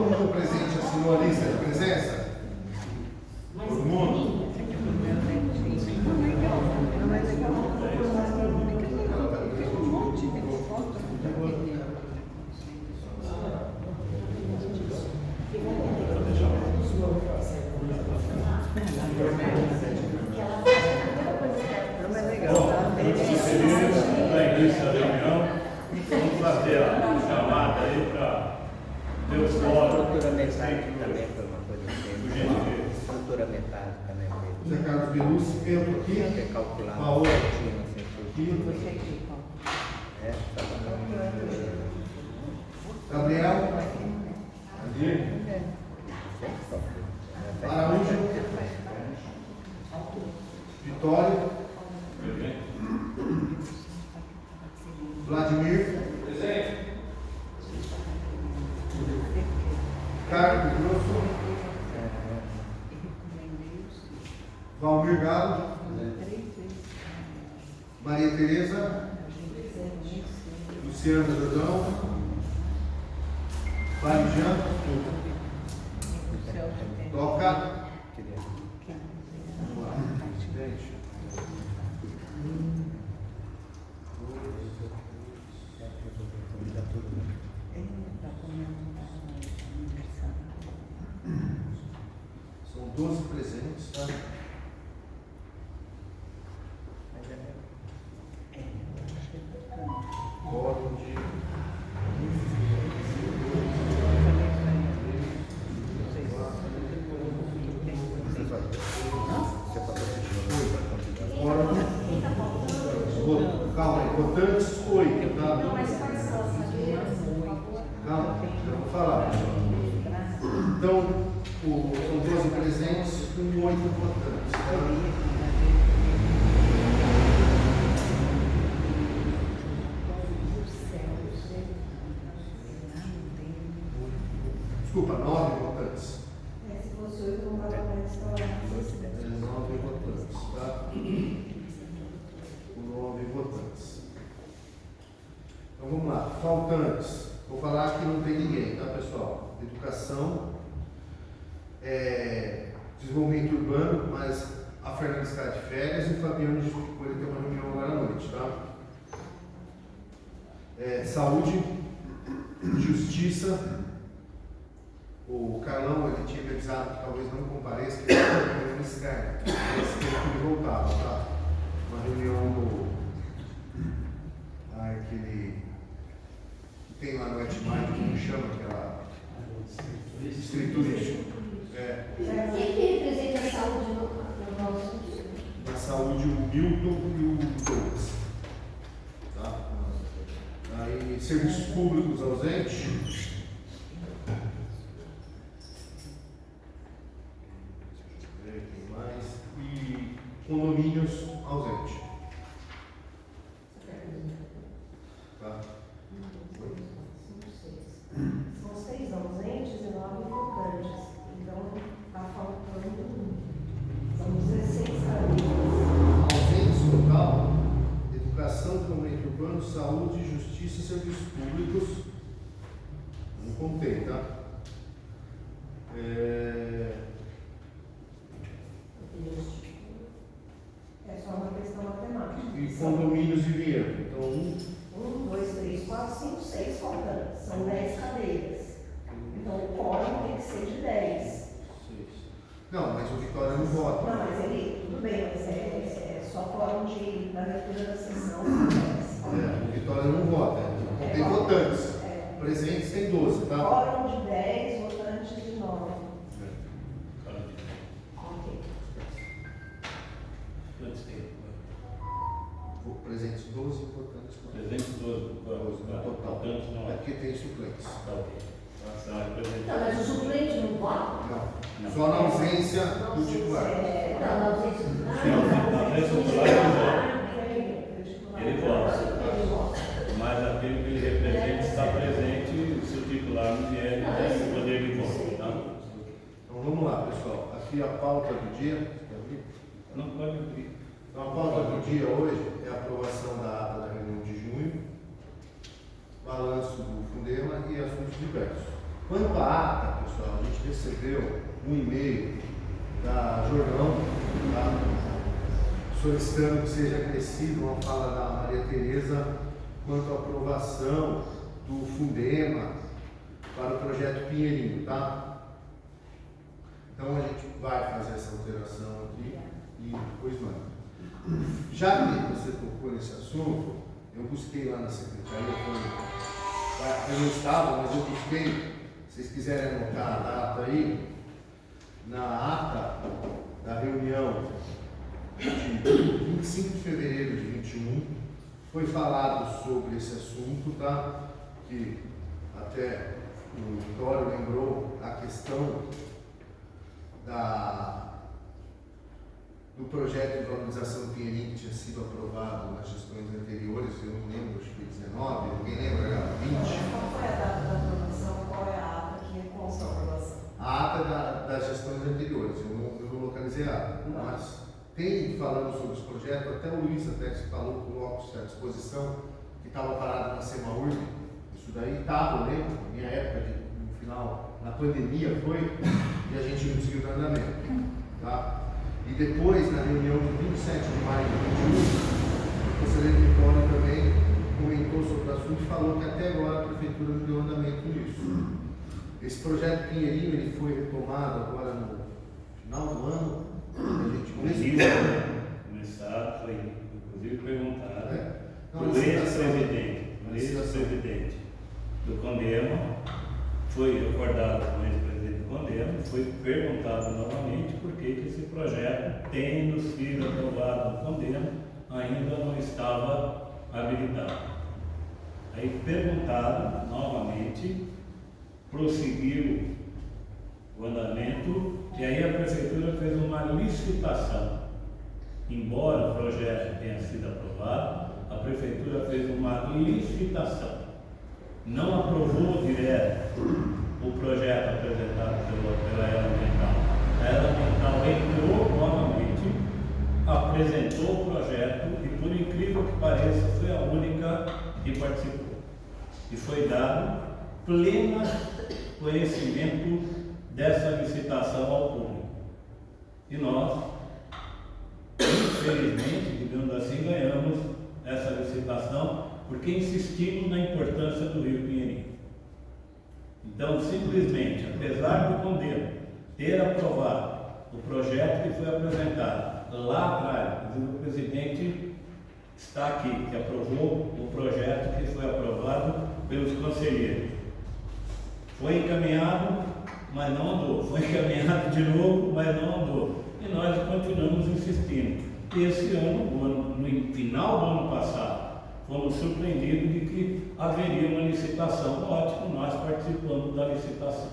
mundo presente assinou a lista de presença? Todo mundo? Vamos fazer a chamada aí para ver os fóruns. Estrutura metálica também foi uma coisa que estrutura metálica também foi. Zé Carlos Belucci, eu aqui. Tem que calcular Paola. certinho, assim, Gabriel. Araújo. Vitório. Vladimir. Carlos Grosso. Valmir Galo. Maria Tereza. Luciana Jordão. Varijan. Toca. São 12 presentes, tá? Fórum de... Calma aí, votantes 8, tá? Calma, eu vou falar. Então, são 12 presentes com 8 votantes. Tá? Desculpa, 9 votantes. Se fosse 8, não estava mais instalado. 9 votantes, tá? 9 votantes. Então vamos lá, faltantes. Vou falar que não tem ninguém, tá, pessoal? Educação, desenvolvimento urbano, mas a Fernanda está de férias e o Fabiano justificou ele ter uma reunião agora à noite, tá? Saúde, justiça. O Carlão, ele tinha me avisado que talvez não compareça, que ele tem uma reunião externa. Esse tempo que ele voltava, tá? Uma reunião no... aquele... que tem lá no Etmind, como chama aquela... Distrito turístico. Quem que representa a saúde no nosso? Na saúde, o Milton e o Douglas. Tá? Aí, serviços públicos ausentes. E condomínios ausente. Tá? São 6 ausentes e 9 votantes. Então, está faltando. São 16 caminhos. Ausentes total, educação, desenvolvimento urbano, saúde, justiça e serviços públicos. Não contei, tá? É só uma questão matemática. E condomínios e Vinhedo. Então, 1, 2, 3, 4, 5, 6 faltantes. São 10 cadeiras. Então, o quórum tem que ser de 10. não, mas o Vitória não vota. Não, mas ele, tudo bem, mas é só quórum na abertura da sessão. O Vitória não vota. Não tem votantes. Presentes tem 12, tá? Quórum de 10, votantes de 9. Ok. Presentes 12, votantes 12. 12 no total. É porque tem suplentes. Não, mas o suplente não vota? Não. Só na ausência do titular. Não, na ausência do titular, ele vota. Ele vota. Mas aquele que ele representa está presente, se o titular não vier, ele tem o poder de voto. Tá? Então vamos lá, pessoal. Aqui a pauta do dia. Não pode abrir. Então a pauta do dia hoje é a aprovação da ata da reunião de junho, balanço do Fundema e assuntos diversos. Quanto à ata, pessoal, a gente recebeu um e-mail da Jordão, tá? Solicitando que seja acrescido uma fala da Maria Tereza quanto à aprovação do Fundema para o projeto Pinheirinho, tá? Então a gente vai fazer essa alteração aqui e depois manda. Já que você tocou nesse assunto, eu busquei lá na secretaria, eu não estava, mas eu busquei, se vocês quiserem anotar a data aí, na ata da reunião de 25 de fevereiro de 21, foi falado sobre esse assunto, tá? Que até o Vitório lembrou a questão do projeto de valorização do Pinheirinho que tinha sido aprovado nas gestões anteriores, eu não lembro, acho que 19, alguém lembra? 20? Qual foi a data da aprovação? Qual é a ata que consta a aprovação? A ata das gestões anteriores, eu não localizei a ata, mas tem falando sobre os projetos, até o Luiz até que falou, coloca à disposição, que estava parado na SEMAURB, isso daí estava, eu lembro, na minha época, no final, na pandemia foi, e a gente não conseguiu dar andamento, tá? E depois, na reunião de 27 de maio de 2021, o conselheiro Vitório também comentou sobre o assunto e falou que até agora a prefeitura não deu andamento nisso. Esse projeto Pinheirinho ele foi retomado agora no final do ano. A gente começar, foi inclusive perguntado Não, do ex-presidente do Condema, foi acordado com o ex-presidente do Condema, foi perguntado novamente por que esse projeto, tendo sido aprovado no Condema, ainda não estava habilitado. Aí perguntado novamente, prosseguiu o andamento e aí a prefeitura fez uma licitação. Embora o projeto tenha sido aprovado, a prefeitura fez uma licitação. Não aprovou direto o projeto apresentado pela Elemental. A Elemental entrou novamente, apresentou o projeto e, por incrível que pareça, foi a única que participou. E foi dado pleno conhecimento dessa licitação ao público. E nós, infelizmente, digamos assim, ganhamos essa licitação porque insistimos na importância do Rio Pinheirinho. Então, simplesmente, apesar do Condema ter aprovado o projeto que foi apresentado lá atrás, o presidente está aqui, que aprovou o projeto que foi aprovado pelos conselheiros. Foi encaminhado, mas não andou. Foi encaminhado de novo, mas não andou. E nós continuamos insistindo. Esse ano, no final do ano passado, fomos surpreendidos de que haveria uma licitação. Ótimo, nós participamos da licitação.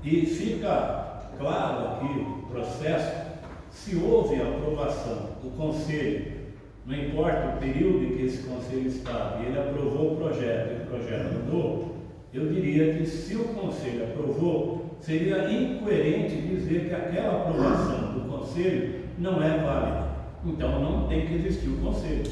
E fica claro aqui o processo, se houve a aprovação do Conselho, não importa o período em que esse Conselho estava, e ele aprovou o projeto e o projeto andou, eu diria que se o Conselho aprovou, seria incoerente dizer que aquela aprovação do Conselho não é válida. Então não tem que existir o Conselho.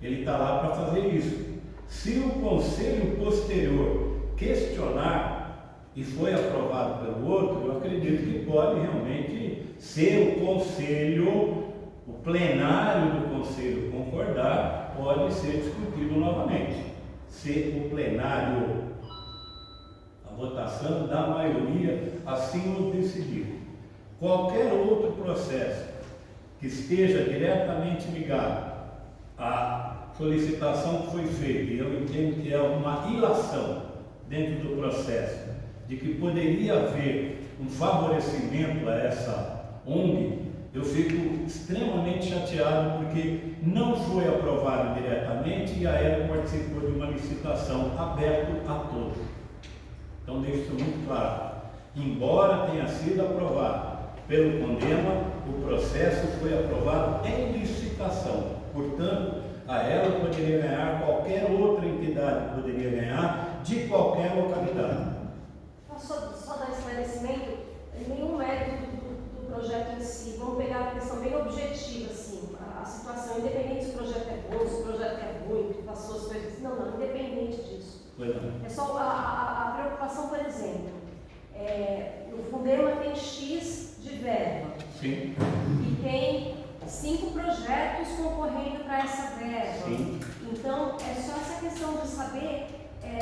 Ele está lá para fazer isso. Se o Conselho posterior questionar e foi aprovado pelo outro, eu acredito que pode realmente ser o Conselho, o plenário do Conselho concordar, pode ser discutido novamente. Se o plenário, a votação da maioria assim o decidir. Qualquer outro processo que esteja diretamente ligado à solicitação que foi feita, e eu entendo que é uma ilação dentro do processo, de que poderia haver um favorecimento a essa ONG, eu fico extremamente chateado porque não foi aprovado diretamente e a ELO participou de uma licitação aberta a todos. Então deixo isso muito claro. Embora tenha sido aprovado pelo Condema, o processo foi aprovado em licitação. Portanto, a ELO poderia ganhar, qualquer outra entidade poderia ganhar, de qualquer localidade. Só dar esclarecimento, nenhum mérito do projeto em si. Vamos pegar uma questão bem objetiva, assim, a situação, independente se o projeto é bom, se o projeto é ruim, que passou as coisas. Não, independente disso. Pois não. É só a preocupação situação, por exemplo, o Fundema tem X de verba. Sim. E tem 5 projetos concorrendo para essa verba. Sim. Então, é só essa questão de saber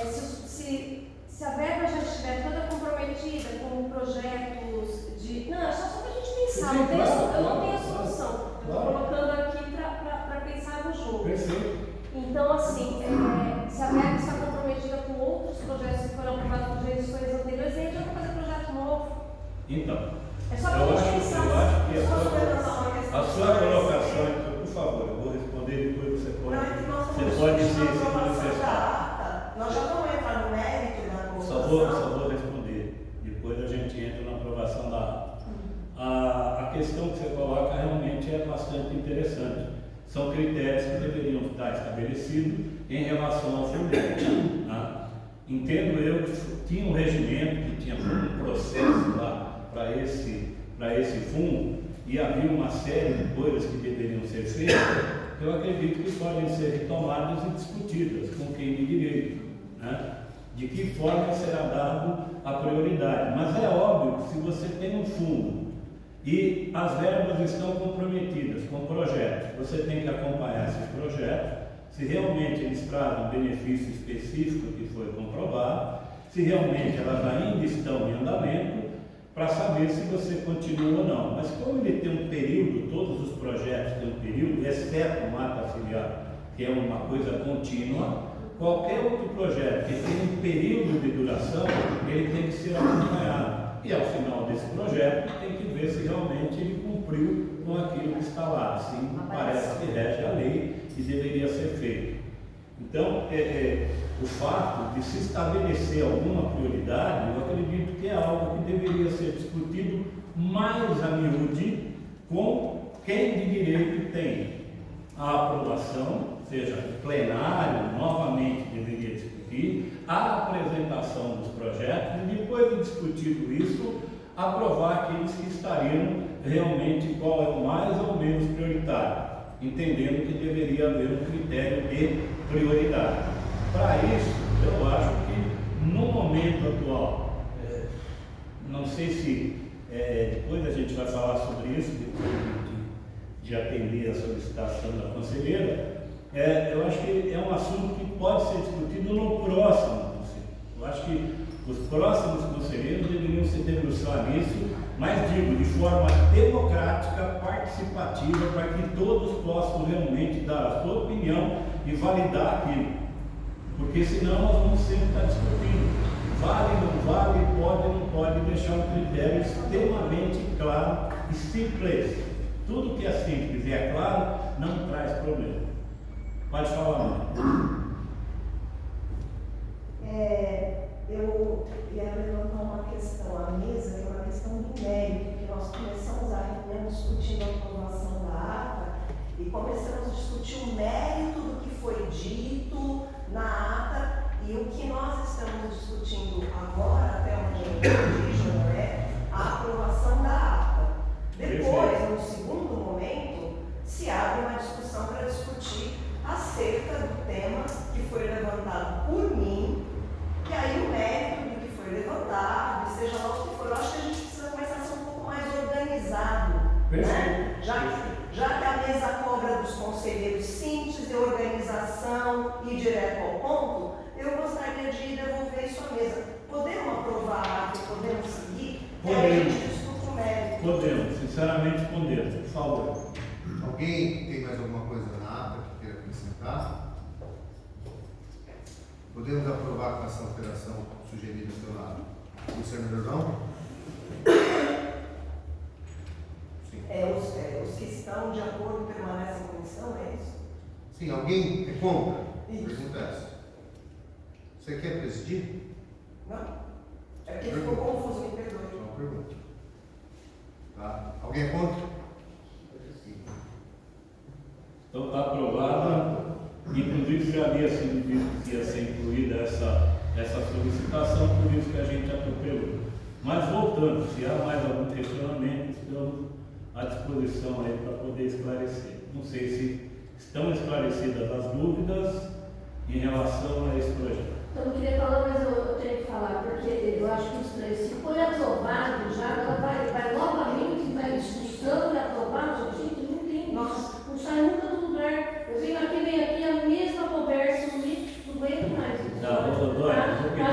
se a verba já estiver toda comprometida com projetos de... Não, é só para a gente pensar. Sim, claro, eu não tenho a claro, solução. claro. Eu estou colocando aqui para pensarmos juntos. Perfeito. Então, assim, se a verba está comprometida com outros projetos que foram aprovados por gestões anteriores, a gente vai fazer projeto novo. Então, É só para a gente pensar. eu acho que a Só sua colocação, então, por favor, eu vou responder, depois você pode. Não, é que nós Você estamos pode discutindo ser a aprovação da manifestar. ata. Nós já vamos entrar no mérito da Só colocação. vou responder. Depois a gente entra na aprovação da ata. A questão que você coloca realmente é bastante interessante. São critérios que deveriam estar estabelecidos em relação ao Fundema. Tá? Entendo eu que tinha um regimento, que tinha um processo lá para esse fundo, e havia uma série de coisas que deveriam ser feitas, eu acredito que podem ser retomadas e discutidas com quem de direito. Né? De que forma será dado a prioridade. Mas é óbvio que se você tem um fundo e as verbas estão comprometidas com projetos, você tem que acompanhar esses projetos, se realmente eles trazem um benefício específico que foi comprovado, se realmente elas ainda estão em andamento, para saber se você continua ou não. Mas como ele tem um período, todos os projetos têm um período, exceto o mata afiliado, que é uma coisa contínua, qualquer outro projeto que tem um período de duração, ele tem que ser acompanhado. E ao final desse projeto, tem que ver se realmente ele cumpriu com aquilo que está lá. Assim parece que rege a lei e deveria ser feito. Então, o fato de se estabelecer alguma prioridade, eu acredito que é algo que deveria ser discutido mais a miúde com quem de direito tem a aprovação, ou seja, o plenário novamente deveria discutir a apresentação dos projetos e depois de discutido isso, aprovar aqueles que estariam realmente qual é o mais ou menos prioritário, entendendo que deveria haver um critério de prioridade. Para isso, eu acho que no momento atual, não sei se depois a gente vai falar sobre isso, depois de atender a solicitação da conselheira, eu acho que é um assunto que pode ser discutido no próximo conselho. Eu acho que os próximos conselheiros deveriam se debruçar nisso, mas digo, de forma democrática, participativa, para que todos possam realmente dar a sua opinião e validar aquilo. Porque senão nós vamos sempre estar discutindo. Vale, não vale, pode, não pode, deixar um critério extremamente claro e simples. Tudo que é simples e é claro, não traz problema. Pode falar, mãe. Eu ia levantar uma questão à mesa, que é uma questão do mérito, que nós começamos a reunião discutindo a aprovação da ata e começamos a discutir o mérito do que foi dito na ata e o que nós estamos discutindo agora, até onde eu entendi, não é a aprovação da ata. Depois, no segundo momento, se abre uma discussão para discutir acerca do tema que foi levantado por mim, e aí o mérito do que foi levantado, seja lá o que for, eu acho que a gente precisa começar a ser um pouco mais organizado, né? Já que a mesa cobra dos conselheiros síntese, organização e direto ao ponto, eu gostaria de devolver isso à mesa. Podemos aprovar, podemos seguir? Podemos. Aí a gente discute o mérito. Podemos, sinceramente podemos, por favor. Alguém tem mais alguma coisa na ata que queira acrescentar? Podemos aprovar com essa alteração sugerida pela Luciana Jordão? Sim. Os que estão de acordo permanecem como estão, é isso? Sim, alguém é contra? Isso. Pergunta essa. Você quer presidir? Não? É porque ficou confuso, me Só perdoe. uma pergunta. Tá? Alguém é contra? Então está aprovada, inclusive já havia sido dito que ia ser incluída essa solicitação, por isso que a gente atropelou. Mas voltando, se há mais algum questionamento, estamos à disposição aí para poder esclarecer. Não sei se estão esclarecidas as dúvidas em relação a esse projeto. Eu não queria falar, mas eu tenho que falar, porque eu acho que se foi aprovado já, ela vai novamente, vai discussão, vai aprovar, gente, não tem, nossa, não sai nunca do lugar. Eu venho aqui, a mesma conversa, não aguento mais. Tá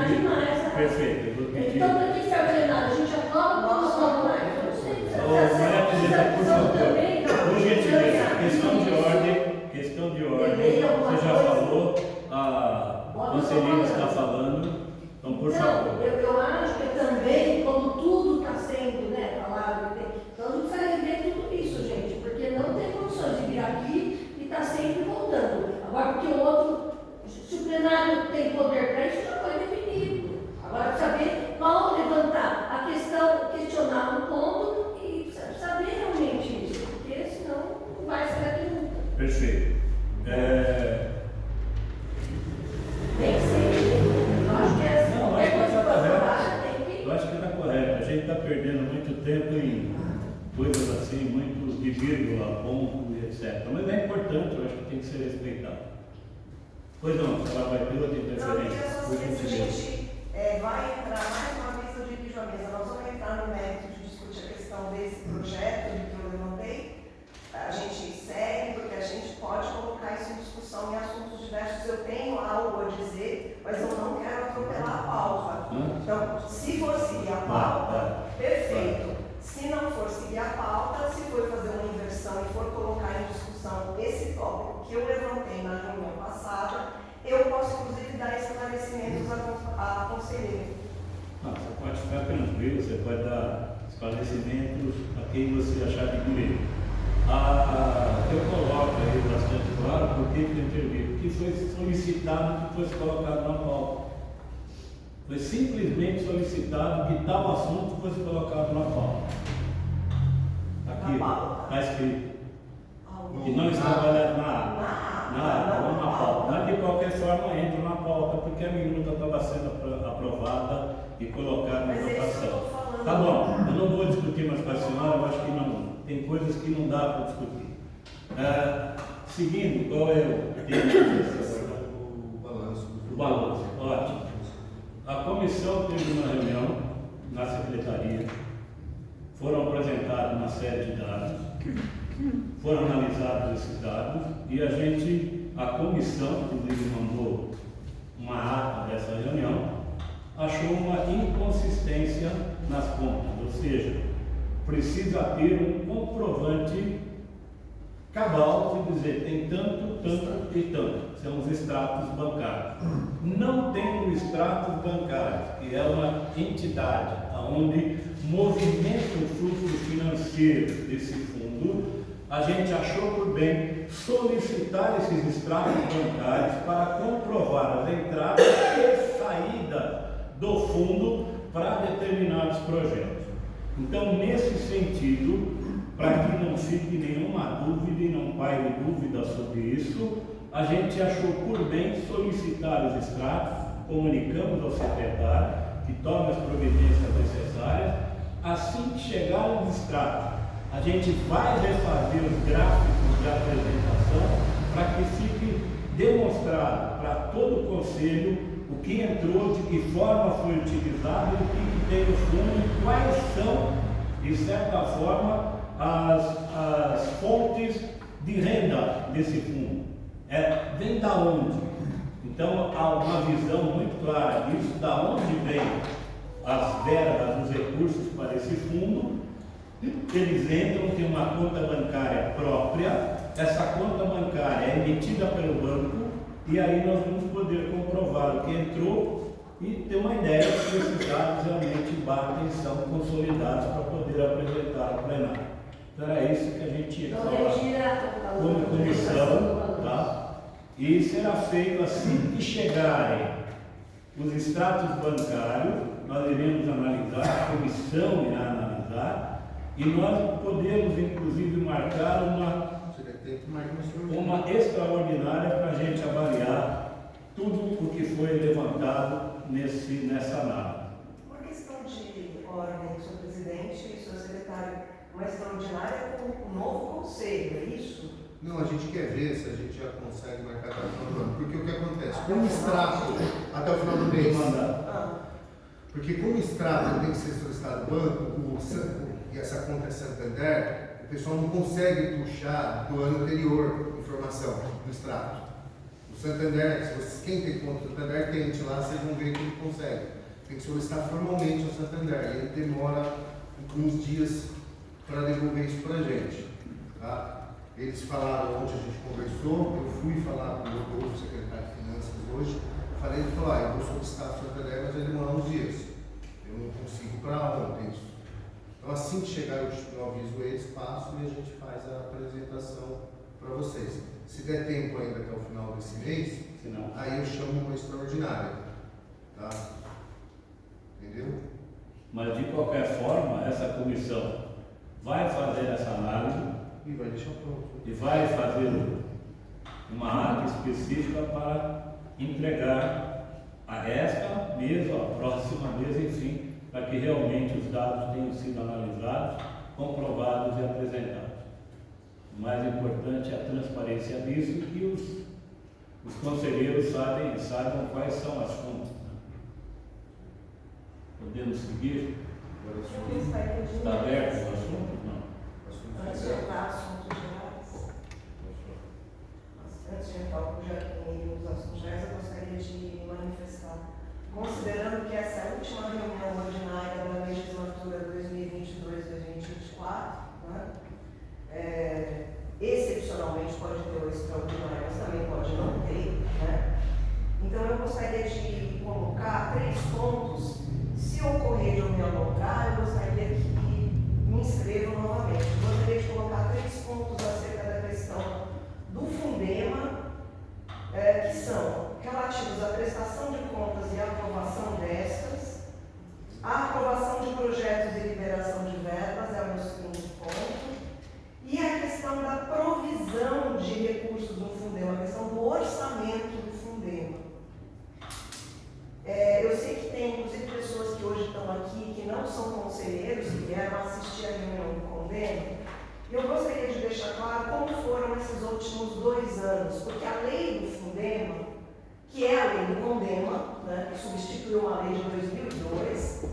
demais. Perfeito, eu vou pedir. Então, para que serve a plenária? A gente aprova ou não aprova mais? Eu não sei. Por favor, por gentileza, questão de ordem, você já falou, a conselheira está falando, então por favor. Eu acho que também, como tudo está sendo falado, então a gente precisa rever tudo isso, gente, porque não tem condições de vir aqui e estar sempre voltando. Agora, porque o outro, se o plenário tem poder para isso, já foi definido. Agora, saber qual levantar a questão, questionar um ponto e saber realmente isso, porque senão não vai sair daqui nunca. Perfeito. Tem que ser, eu acho que é assim, Não, acho que está correto. tem que... Eu acho que está correto. A gente está perdendo muito tempo em coisas assim, muito de vírgula, ponto e etc. Mas é importante, eu acho que tem que ser respeitado. Pois não, ela vai ter outra interferência. Não, porque a gente vai entrar mais uma vez, eu divido a mesa. Nós vamos entrar no mérito de discutir a questão desse projeto que eu levantei. A gente segue, porque a gente pode colocar isso em discussão em assuntos diversos. Eu tenho algo a dizer, mas eu não quero atropelar a pauta. Então, se for seguir a pauta, perfeito. Se não for seguir a pauta, se for fazer uma inversão e for colocar em discussão esse tópico que eu levantei na reunião passada, eu posso, inclusive, dar esclarecimentos à conselheira. Você pode ficar tranquilo, você pode dar esclarecimentos a quem você achar de direito. Eu coloco aí bastante claro porque eu intervi, porque foi solicitado que fosse colocado na pauta. Foi simplesmente solicitado que tal assunto fosse colocado na pauta. Aqui, está escrito. Que não está trabalhando na pauta. Mas de qualquer forma entra na pauta, porque a minuta estava sendo aprovada e colocada na votação. Tá bom, eu não vou discutir mais com a senhora, eu acho que não. Tem coisas que não dá para discutir. Seguindo, qual é o tema? O balanço. Ótimo. A comissão teve uma reunião na secretaria, foram apresentados uma série de dados, foram analisados esses dados e a comissão, inclusive mandou uma ata dessa reunião, achou uma inconsistência nas contas, ou seja, precisa ter um comprovante cabal de dizer tem tanto, tanto e tanto. São os extratos bancários. Não tem o extrato bancário, que é uma entidade onde movimenta o fluxo financeiro desse fundo. A gente achou por bem solicitar esses extratos bancários para comprovar as entradas e saídas do fundo para determinados projetos. Então, nesse sentido, para que não fique nenhuma dúvida e não paire dúvida sobre isso, a gente achou por bem solicitar os extratos, comunicamos ao secretário que tome as providências necessárias. Assim que chegar os extratos, a gente vai refazer os gráficos de apresentação para que fique demonstrado para todo o conselho o que entrou, de que forma foi utilizado, o que tem no fundo e quais são, de certa forma, as fontes de renda desse fundo. Vem da onde? Então há uma visão muito clara disso, da onde vem as verbas, os recursos para esse fundo. Eles entram, tem uma conta bancária própria, essa conta bancária é emitida pelo banco e aí nós vamos poder comprovar o que entrou e ter uma ideia se esses dados realmente batem, são consolidados para poder apresentar ao plenário. Então era isso que a gente ia falar como comissão, tá? E será feito assim que chegarem os extratos bancários, nós iremos analisar, a comissão irá analisar, e nós podemos inclusive marcar uma extraordinária para a gente avaliar tudo o que foi levantado nessa análise. Uma questão de ordem, senhor presidente e senhor secretário, uma extraordinária com o novo conselho, é isso? Não, a gente quer ver se a gente já consegue marcar até o final do ano. Porque o que acontece? Como extrato até o final do mês. Porque como extrato tem que ser solicitado do banco, e essa conta é Santander, o pessoal não consegue puxar do ano anterior informação do extrato. O Santander, quem tem conta do Santander, tente lá, vocês vão ver que ele consegue. Tem que solicitar formalmente ao Santander. E ele demora uns dias para devolver isso para a gente. Tá? Eles falaram, ontem a gente conversou, eu fui falar com o outro secretário de Finanças hoje, ele falou, eu vou solicitar o Santander, mas vai demorar uns dias. Eu não consigo para ontem isso. Então assim que chegar eu aviso eles, passo e a gente faz a apresentação para vocês. Se der tempo ainda até o final desse mês, Senão. aí eu chamo uma extraordinária. Tá? Entendeu? Mas de qualquer forma, essa comissão vai fazer essa análise E vai deixar pronto. e vai fazer uma ata específica para entregar a esta mesa, a próxima mesa, enfim, para que realmente os dados tenham sido analisados, comprovados e apresentados. O mais importante é a transparência disso e que os conselheiros saibam quais são as contas. Podemos seguir? Está aberto o assunto? Não. Antes de entrar assuntos gerais, antes de entrar nos assuntos gerais, eu gostaria de manifestar, considerando que essa é a última reunião ordinária da legislatura 2022-2024, né? Excepcionalmente pode ter o extraordinário, mas também pode não ter, né? Então eu gostaria de colocar 3 pontos. Se ocorrer de eu me alongar, eu gostaria que me inscrevam novamente. Eu gostaria de colocar 3 pontos acerca da questão do Fundema, que são relativos à prestação de contas e à aprovação destas, a aprovação de projetos e liberação de verbas, é o meu segundo ponto, e a questão da provisão de recursos no Fundema, a questão do orçamento do Fundema. Eu sei que tem, inclusive, pessoas que hoje estão aqui que não são conselheiros, que vieram assistir a reunião do Condema, e eu gostaria de deixar claro como foram esses últimos 2 anos, porque a lei do Fundema, que é a lei do Condema, né, que substituiu uma lei de 2002,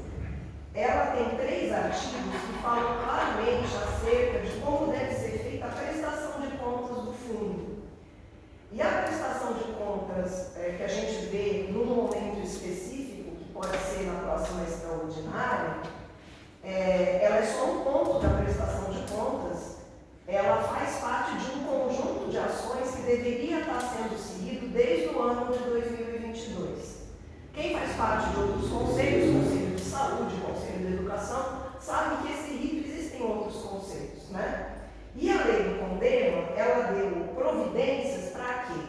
ela tem 3 artigos que falam claramente acerca de como deve ser feita a prestação de contas do fundo. E a prestação de contas que a gente vê num momento específico, que pode ser na próxima extraordinária, ela é só um ponto da prestação de contas, ela faz parte de um conjunto de ações que deveria estar sendo seguido desde o ano de 2022. Quem faz parte de outros conselhos, Conselho de Saúde, Conselho de Educação, sabe que esse rito existem outros conselhos, né? E a lei do Condema, ela deu providências para quê?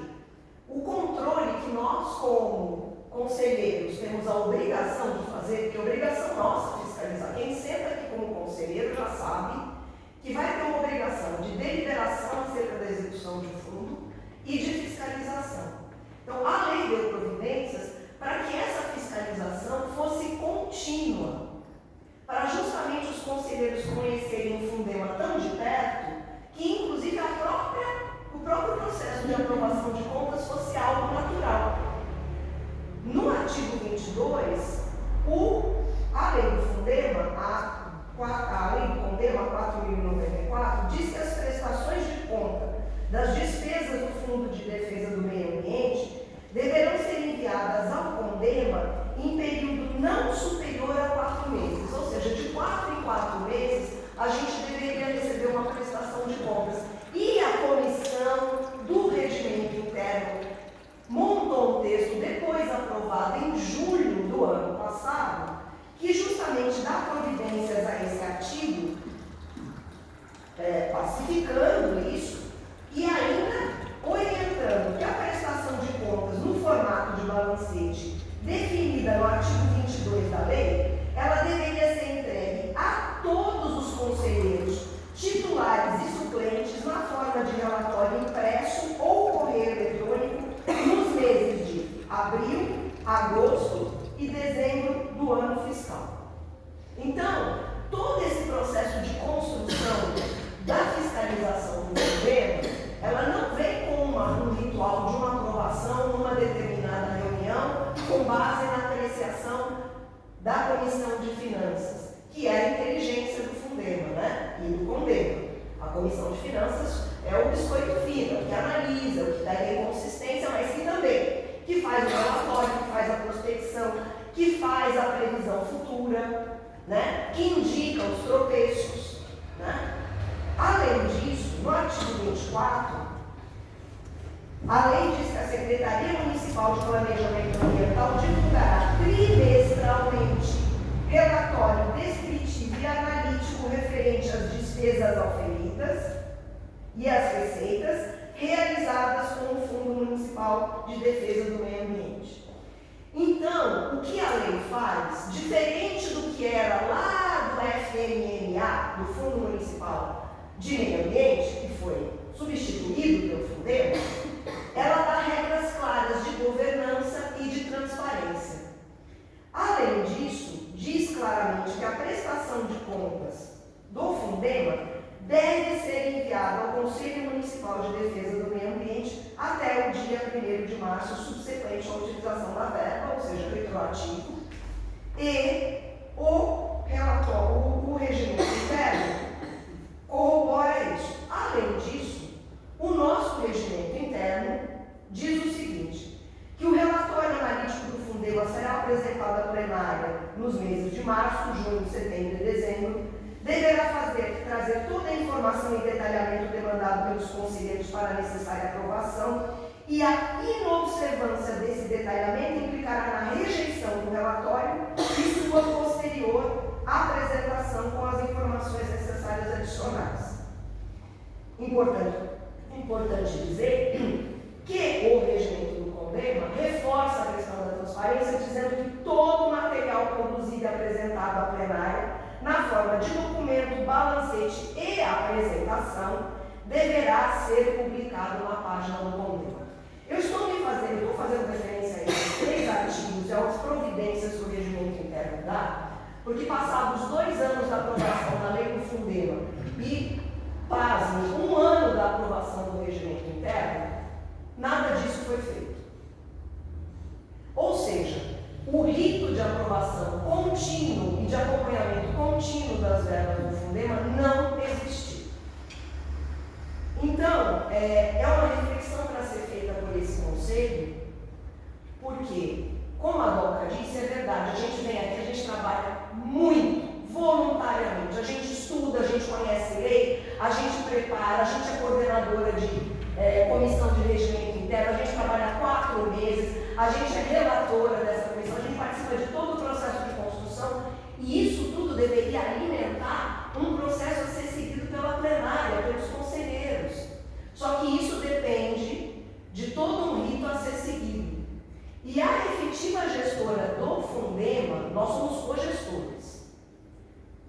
O controle que nós, como conselheiros, temos a obrigação de fazer, porque é obrigação nossa fiscalizar. Quem senta aqui como conselheiro já sabe que vai ter uma obrigação de deliberação acerca da execução de fundo e de fiscalização. Então, a lei deu providências para que essa fiscalização fosse contínua, para justamente os conselheiros conhecerem o Fundema tão de perto, que inclusive o próprio processo de aprovação de contas fosse algo natural. No artigo 22, a lei do Fundema, a lei do Condema 4.094, diz que as prestações de conta das despesas do Fundo de Defesa do Meio Ambiente deverão ser enviadas ao Condema em período não superior a 4 meses, ou seja, de 4 em 4 meses, a gente deveria receber uma prestação de contas. E a comissão do regimento interno montou um texto, depois aprovado em julho do ano passado, que justamente né, que indica os tropeços, né? Além disso, no artigo 24, a lei diz que a Secretaria Municipal de Planejamento Ambiental divulgará trimestralmente relatório descritivo e analítico referente às despesas auferidas e às receitas realizadas com o Fundo Municipal de Defesa do Meio Ambiente. Então, o que a lei faz, diferente do que era lá do FMMA, do Fundo Municipal de Meio Ambiente, que foi substituído pelo Fundema, ela dá regras claras de governança e de transparência. Além disso, diz claramente que a prestação de contas do Fundema deve ser enviada ao Conselho Municipal de Defesa do Meio Ambiente até o dia 1º de março, subsequente à utilização da verba, ou seja, retroativo, e o relatório, o regimento interno corrobora isso. Além disso, o nosso regimento interno diz o seguinte, que o relatório analítico do Fundema será apresentado à plenária nos meses de março, junho, setembro e dezembro, deverá trazer toda a informação e detalhamento demandado pelos conselheiros para a necessária aprovação e a inobservância desse detalhamento implicará na rejeição do relatório e sua posterior apresentação com as informações necessárias adicionais. Importante dizer que o regimento do Fundema reforça a questão da transparência, dizendo que todo o material produzido e apresentado à plenária na forma de documento, balancete e apresentação, deverá ser publicado na página do Fundema. Eu estou fazendo referência a esses 3 artigos e às providências que o regimento interno dá, porque passados 2 anos da aprovação da lei do Fundema e, pasmem, 1 ano da aprovação do regimento interno, nada disso foi feito. Ou seja, o rito de aprovação contínuo e de acompanhamento contínuo das verbas do Fundema não existiu. Então, é uma reflexão para ser feita por esse conselho, porque, como a Doca disse, é verdade, a gente vem aqui, a gente trabalha muito, voluntariamente, a gente estuda, a gente conhece lei, a gente prepara, a gente é coordenadora de comissão de regimento interno, a gente trabalha 4 meses, a gente é relatora dessa comissão, a gente participa de todo o processo de construção e isso tudo deveria alimentar um processo a ser seguido pela plenária, pelos conselheiros. Só que isso depende de todo um rito a ser seguido. E a efetiva gestora do Fundema, nós somos cogestores.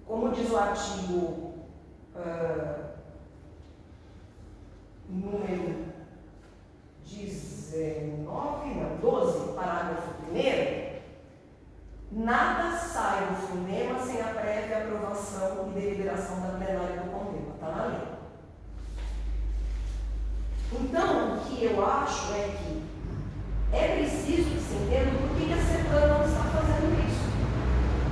Como diz o artigo número 12, parágrafo 1º, nada sai do Fundema sem a prévia aprovação e deliberação da plenária do Fundema, está na lei. Então, o que eu acho é que é preciso que se entenda por que a CEPLAN não está fazendo isso.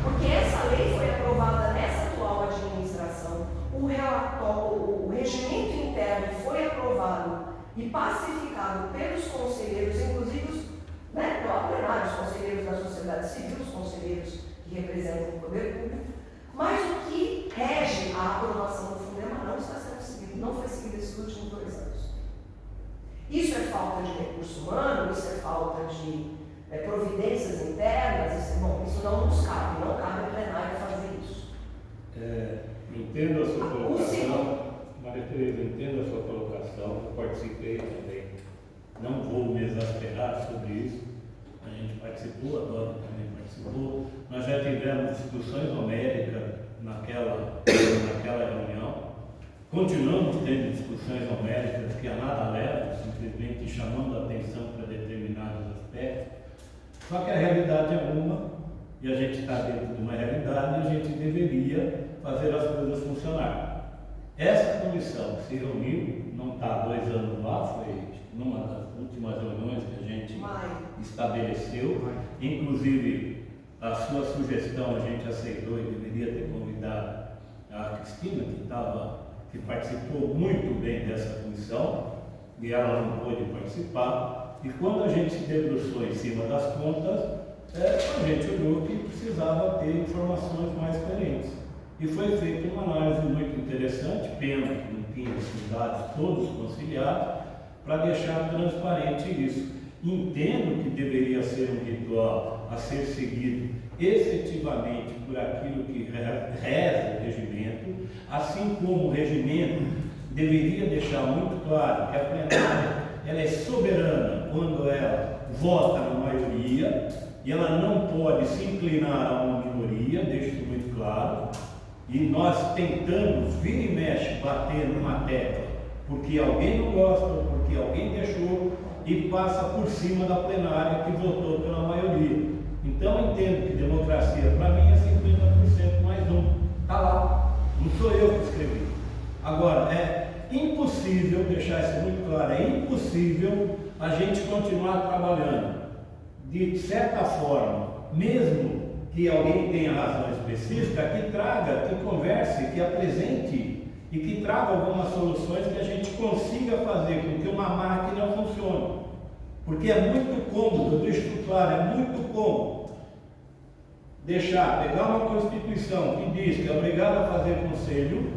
Porque essa lei foi aprovada nessa atual administração, o regimento interno foi aprovado e pacificado pelos conselheiros, inclusive pela plenária, os conselheiros da sociedade civil, os conselheiros que representam o poder público, mas o que rege a aprovação do Fundema não está sendo seguido, não foi seguido esses últimos 2 anos. Isso é falta de recurso humano, isso é falta de providências internas, isso não nos cabe, não cabe a plenária fazer isso. Entendo a sua colocação, Maria Tereza, entendo a sua colocação, eu participei também, não vou me exasperar sobre isso, a gente participou, a Dona também participou, nós já tivemos discussões homéricas naquela reunião, continuamos tendo discussões homéricas que a nada levam, simplesmente chamando a atenção para determinados aspectos, só que a realidade é uma, e a gente está dentro de uma realidade e a gente deveria fazer as coisas funcionar. Essa comissão se reuniu, não está há 2 anos lá, foi numa das últimas reuniões que a gente estabeleceu, inclusive a sua sugestão a gente aceitou e deveria ter convidado a Cristina, que participou muito bem dessa comissão, e ela não pôde participar, e quando a gente se debruçou em cima das contas, a gente olhou que precisava ter informações mais coerentes. E foi feita uma análise muito interessante, pena que não tinha esses dados todos conciliados, para deixar transparente isso. Entendo que deveria ser um ritual a ser seguido efetivamente por aquilo que reza o regimento, assim como o regimento deveria deixar muito claro que a plenária ela é soberana quando ela vota na maioria e ela não pode se inclinar a uma minoria, deixo isso muito claro. E nós tentamos, vira e mexe, bater numa tecla, porque alguém não gosta, ou porque alguém deixou, e passa por cima da plenária que votou pela maioria. Então, entendo que democracia, para mim, é 50% mais um. Está lá. Não sou eu que escrevi. Agora, é impossível, deixar isso muito claro, é impossível a gente continuar trabalhando de certa forma, mesmo que alguém tenha razão específica, que traga, que converse, que apresente e que traga algumas soluções que a gente consiga fazer com que uma máquina funcione. Porque é muito cômodo, eu deixo claro, é muito cômodo pegar uma Constituição que diz que é obrigado a fazer conselho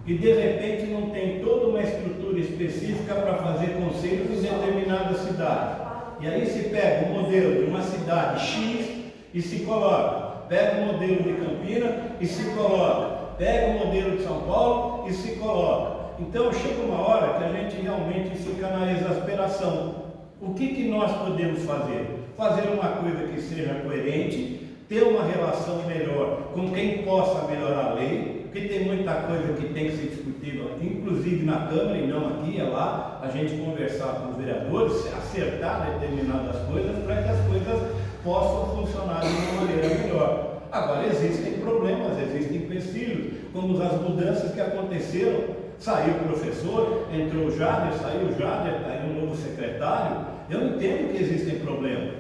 e de repente não tem toda uma estrutura específica para fazer conselhos em determinada cidade. E aí se pega o modelo de uma cidade X e se coloca, pega o modelo de Campinas e se coloca, pega o modelo de São Paulo e se coloca. Então chega uma hora que a gente realmente fica na exasperação. O que nós podemos fazer? Fazer uma coisa que seja coerente, ter uma relação melhor com quem possa melhorar a lei, porque tem muita coisa que tem que ser discutida, inclusive na Câmara e não aqui, é lá, a gente conversar com os vereadores, acertar determinadas coisas para que as coisas possam funcionar de uma maneira melhor. Agora, existem problemas, existem empecilhos, como as mudanças que aconteceram. Saiu o professor, entrou o Jader, saiu o Jader, saiu um novo secretário. Eu entendo que existem problemas.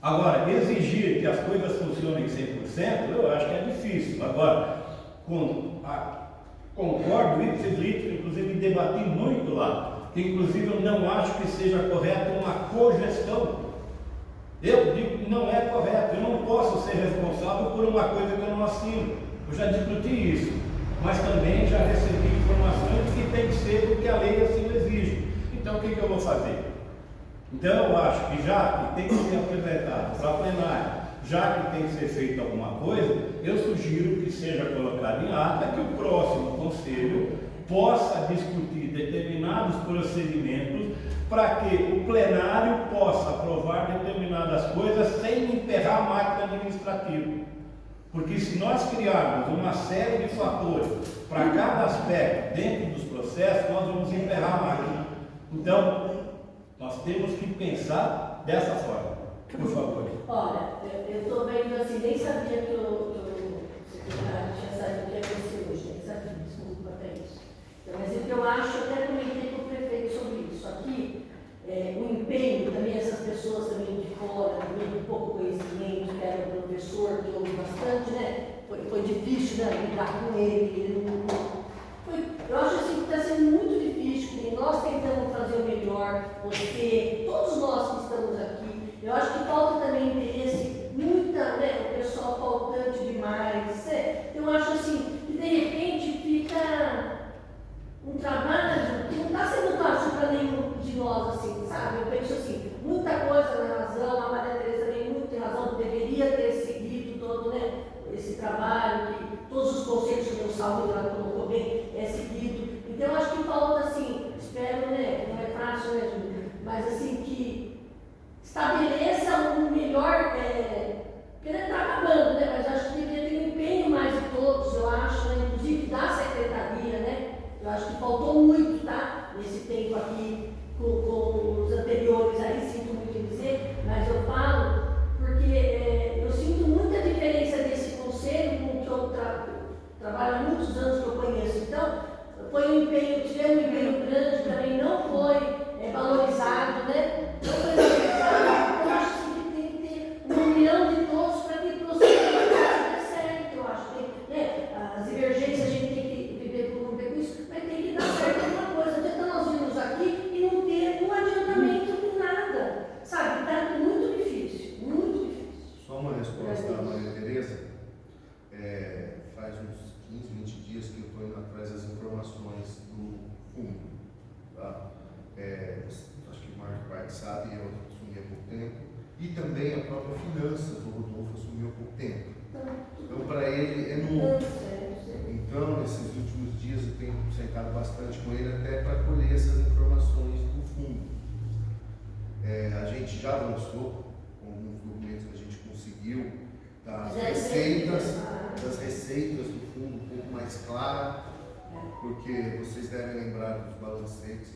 Agora, exigir que as coisas funcionem 100%, eu acho que é difícil. Agora, concordo, inclusive debati muito lá, que inclusive eu não acho que seja correto uma cogestão. Eu digo que não é correto, eu não posso ser responsável por uma coisa que eu não assino. Eu já discuti isso, mas também já recebi informações de que tem que ser porque a lei assim exige. Então o que eu vou fazer? Então eu acho que já que tem que ser apresentado para a plenária, já que tem que ser feita alguma coisa, eu sugiro que seja colocado em ata que o próximo conselho possa discutir determinados procedimentos para que o plenário possa aprovar determinadas coisas sem emperrar a máquina administrativa. Porque se nós criarmos uma série de fatores para cada aspecto dentro dos processos, nós vamos emperrar a máquina. Então, nós temos que pensar dessa forma. Por favor. Olha, eu estou vendo assim, nem sabia que o secretário tinha saído que ia acontecer hoje, nem sabia, desculpa até isso. Então, mas o que eu acho, eu até comentei com o prefeito sobre isso. Aqui, o empenho também, essas pessoas também de fora, também com pouco conhecimento, que era o professor, que ouve bastante, né? Foi difícil, né, lidar com ele eu acho assim que está sendo muito difícil, porque nós tentamos fazer o melhor, você, todos nós que estamos aqui. Eu acho que falta também interesse, muita, né, o pessoal faltante demais. Eu acho assim, que de repente fica um trabalho que não está sendo fácil para nenhum de nós, assim, sabe? Eu penso assim, muita coisa na razão, a Maria Teresa tem muita razão, deveria ter seguido todo, né, esse trabalho, que todos os conselhos que o Saúde ela colocou bem, é seguido. Então eu acho que falta assim, espero, né, não é fácil, né, Júlia? Mas assim, que estabeleça um melhor, porque ele está acabando, né? Mas acho que deveria ter um empenho mais de todos, eu acho, né? Inclusive da secretaria, né? Eu acho que faltou muito, tá? Nesse tempo aqui, com os anteriores, aí sinto muito em dizer, mas eu falo porque eu sinto muita diferença desse conselho com o que eu trabalho há muitos anos que eu conheço. Então, foi um empenho, tivemos um empenho grande, também não foi valorizado, né? Não foi valorizado. Eu acho que tem que ter uma união de todos para que o processo dê certo. Então, para ele é novo. Então, nesses últimos dias eu tenho sentado bastante com ele até para colher essas informações do fundo. A gente já avançou com alguns documentos que a gente conseguiu, das receitas do fundo um pouco mais clara, porque vocês devem lembrar dos balancetes,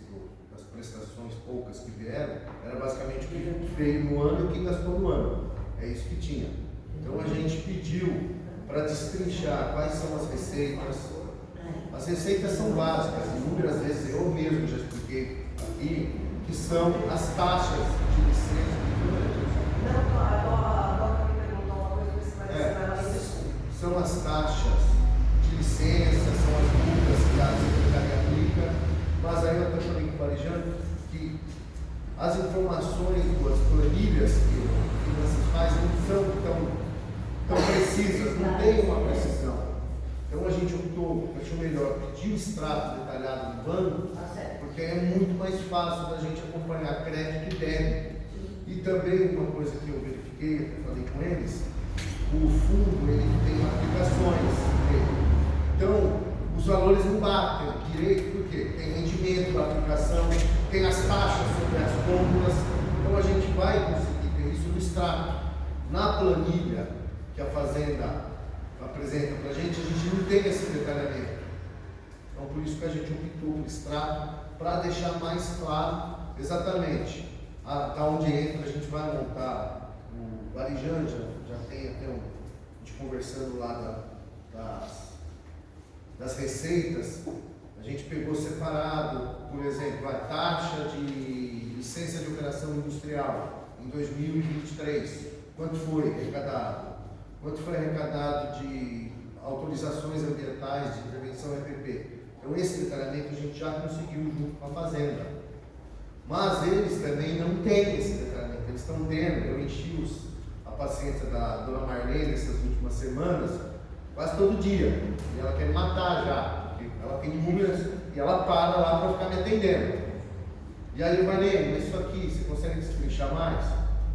das prestações poucas que vieram, era basicamente o que veio no ano e o que gastou no ano. É isso que tinha. Então a gente pediu para destrinchar quais são as receitas. As receitas são básicas, inúmeras vezes eu mesmo já expliquei aqui, que são as taxas de licença. Não, a Doca me perguntou uma coisa que você vai dizer, mas ela me desculpa. São as taxas de licença, são as multas que a Secretaria aplica, mas aí eu estou também compartilhando que as informações das planilhas que vocês fazem não são tão precisas, não tem uma precisão. Então a gente achou melhor pedir o extrato detalhado do banco, porque é muito mais fácil da gente acompanhar crédito e débito. E também uma coisa que eu verifiquei, eu falei com eles, o fundo ele tem aplicações nele. Então os valores não batem direito, porque tem rendimento da aplicação, tem as taxas sobre as compras. Então a gente vai conseguir ter isso no extrato. Na planilha que a Fazenda apresenta para a gente não tem esse detalhamento. Então, por isso que a gente optou por extrato, para deixar mais claro exatamente da onde entra. A gente vai montar o Varijão, já tem até a gente conversando lá das receitas. A gente pegou separado, por exemplo, a taxa de licença de operação industrial em 2023. Quanto foi arrecadado? Quanto foi arrecadado de autorizações ambientais de intervenção EPP? Então esse detalhamento a gente já conseguiu junto com a Fazenda. Mas eles também não têm esse detalhamento, eles estão tendo. Eu enchi a paciência da dona Marlene essas últimas semanas, quase todo dia. E ela quer me matar já, porque ela tem inúmeras e ela para lá para ficar me atendendo. E aí, Marlene, mas isso aqui, você consegue destrinchar mais?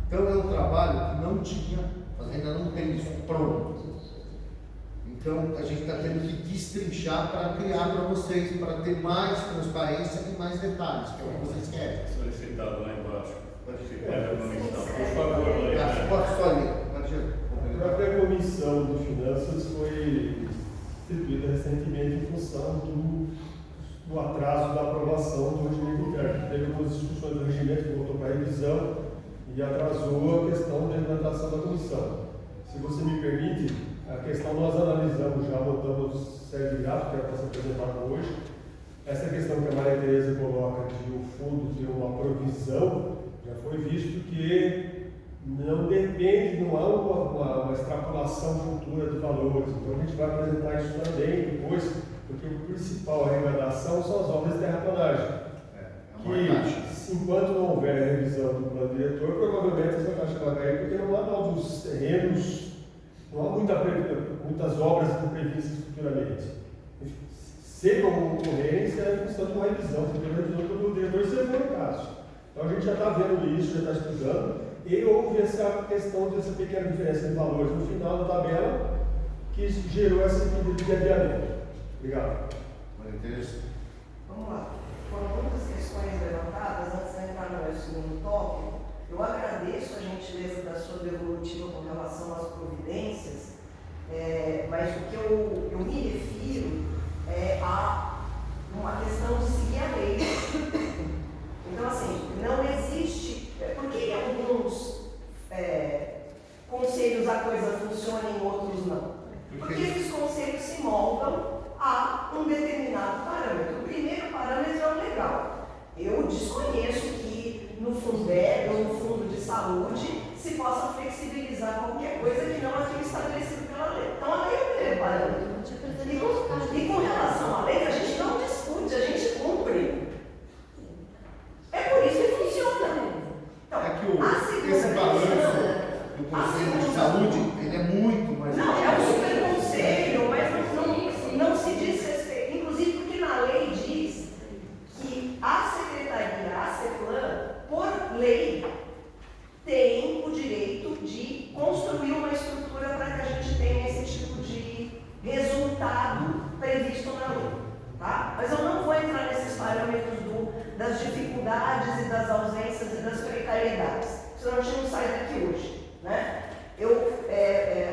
Então é um trabalho que não tinha. Ainda não tem isso pronto. Então a gente está tendo que destrinchar para criar para vocês, para ter mais transparência e mais detalhes, que é o que vocês querem. Solicitado lá embaixo. Por favor, pode só ler. A própria comissão de finanças foi instituída recentemente em função do atraso da aprovação do regimento interno. Teve algumas discussões do regimento que voltou para a revisão e atrasou a questão da implantação da comissão. Se você me permite, a questão nós analisamos, já votamos série de gasto, que era para ser apresentado hoje. Essa questão que a Maria Tereza coloca de o fundo ter uma provisão, já foi visto que não depende, não há uma extrapolação futura de valores. Então a gente vai apresentar isso também depois, porque o principal arrecadação são as obras de terraplanagem. Que, enquanto não houver revisão do plano diretor, provavelmente essa taxa vai cair, porque não há novos terrenos, não há muitas obras previstas futuramente. Se como ocorrerem, isso é função de uma revisão futura do plano diretor, se for o caso. Então a gente já está vendo isso, já está estudando, e houve essa questão dessa pequena diferença de valores no final da tabela, que gerou esse pedido de adiamento. Obrigado. Vamos lá. Foram muitas questões levantadas. Antes de entrar no meu segundo tópico, eu agradeço a gentileza da sua devolutiva com relação às providências, mas o que eu me refiro é a uma questão de seguir a lei. Então, assim, não existe. Por que em alguns conselhos a coisa funciona e em outros não? Porque esses conselhos se moldam a um determinado parâmetro. O primeiro parâmetro é o legal. Eu desconheço que no Fundeb ou no Fundo de Saúde se possa flexibilizar qualquer coisa que não aquilo estabelecido pela lei. Então a lei é o primeiro parâmetro. E com relação à lei, a gente não discute, a gente cumpre. É por isso que funciona. Então, esse balanço do Conselho de Saúde, ele é muito mais... Não, é um super conselho, mas não se diz respeito. Inclusive porque na lei diz que a Secretaria, a CEPLAN, por lei, tem o direito de construir dificuldades e das ausências e das precariedades. Senão a gente não sai daqui hoje, né? Eu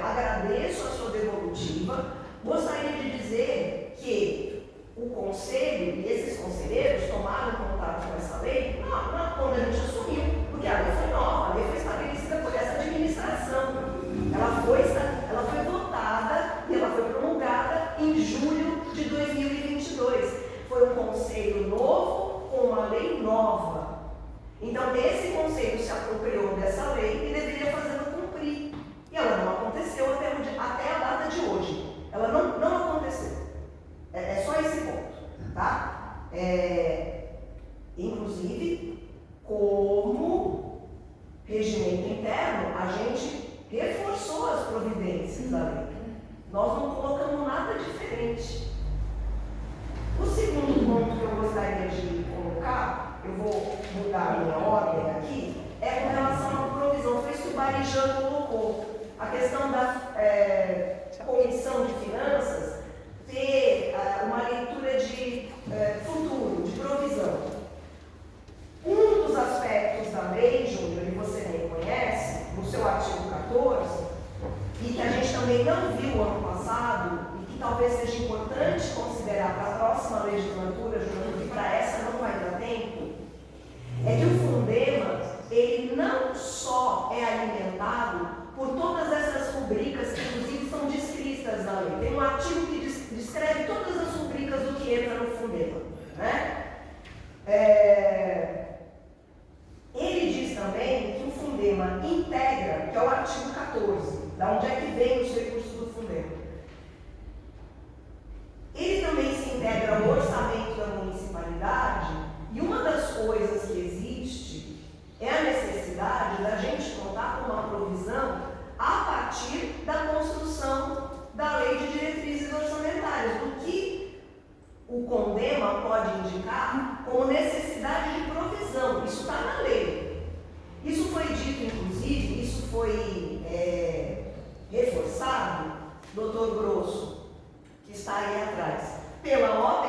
agradeço a sua devolutiva. Gostaria de dizer que o Conselho e esses conselheiros tomaram contato com essa lei quando a gente assumiu, porque a lei foi nova, a lei foi estabelecida por essa administração. Ela foi votada e ela foi promulgada em julho de 2022. Foi um conselho novo com uma lei nova. Então, esse conselho se apropriou dessa lei e deveria fazê-la cumprir. E ela não aconteceu até a data de hoje. Ela não aconteceu. É só esse ponto, tá? Inclusive, como regimento interno, a gente reforçou as providências da lei. Nós não colocamos nada diferente. O segundo ponto que eu gostaria de colocar, eu vou mudar a minha ordem aqui, é com relação à provisão. Foi isso que o Barijan colocou. A questão da Comissão de Finanças ter uma leitura de futuro, de provisão. Um dos aspectos da lei, Júnior, e você nem conhece, no seu artigo 14, e que a gente também não viu ano passado, e que talvez seja importante considerar para a próxima legislatura, Júnior, porque para essa não vai dar tempo, é que o Fundema, ele não só é alimentado por todas essas rubricas que inclusive são descritas na lei. Tem um artigo que descreve todas as rubricas do que entra no Fundema, né? Ele diz também que o Fundema integra, que é o artigo 14, da onde é que vem os recursos do Fundema. Ele também se integra ao orçamento da municipalidade, e uma das coisas que existe é a necessidade da gente contar com uma provisão a partir da construção da Lei de Diretrizes Orçamentárias, do que o CONDEMA pode indicar como necessidade de provisão. Isso está na lei. Isso foi dito, inclusive, isso foi reforçado, doutor Grosso, que está aí atrás, pela OAB,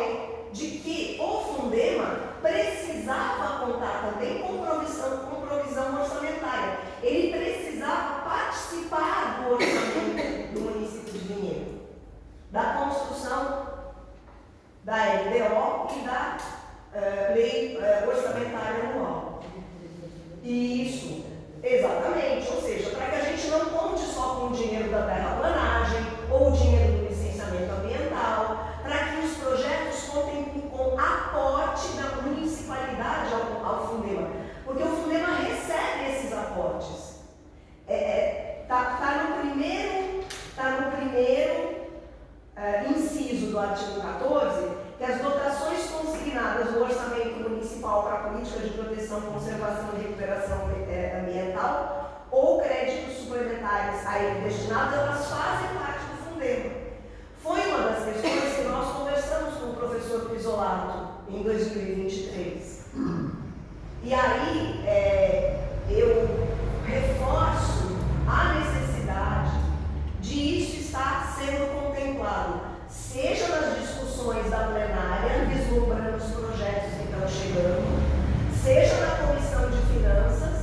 de que o Fundema precisava contar também com provisão orçamentária. Ele precisava participar do orçamento do município de Vinhedo, da construção da LDO e da lei orçamentária anual. Isso, exatamente. Ou seja, para que a gente não conte só com o dinheiro da terraplanagem ou o dinheiro do licenciamento ambiental, para que os projetos contem com aporte da municipalidade ao Fundema, porque o Fundema recebe esses aportes. Está no primeiro inciso do artigo 14, que as dotações consignadas no orçamento municipal para a política de proteção, conservação e recuperação ambiental ou créditos suplementares a ele destinados, elas fazem parte do Fundema. Foi uma das questões que nós conversamos com o professor Pisolato em 2023. E aí eu reforço a necessidade de isso estar sendo contemplado, seja nas discussões da plenária, vislumbrando os projetos que estão chegando, seja na Comissão de Finanças,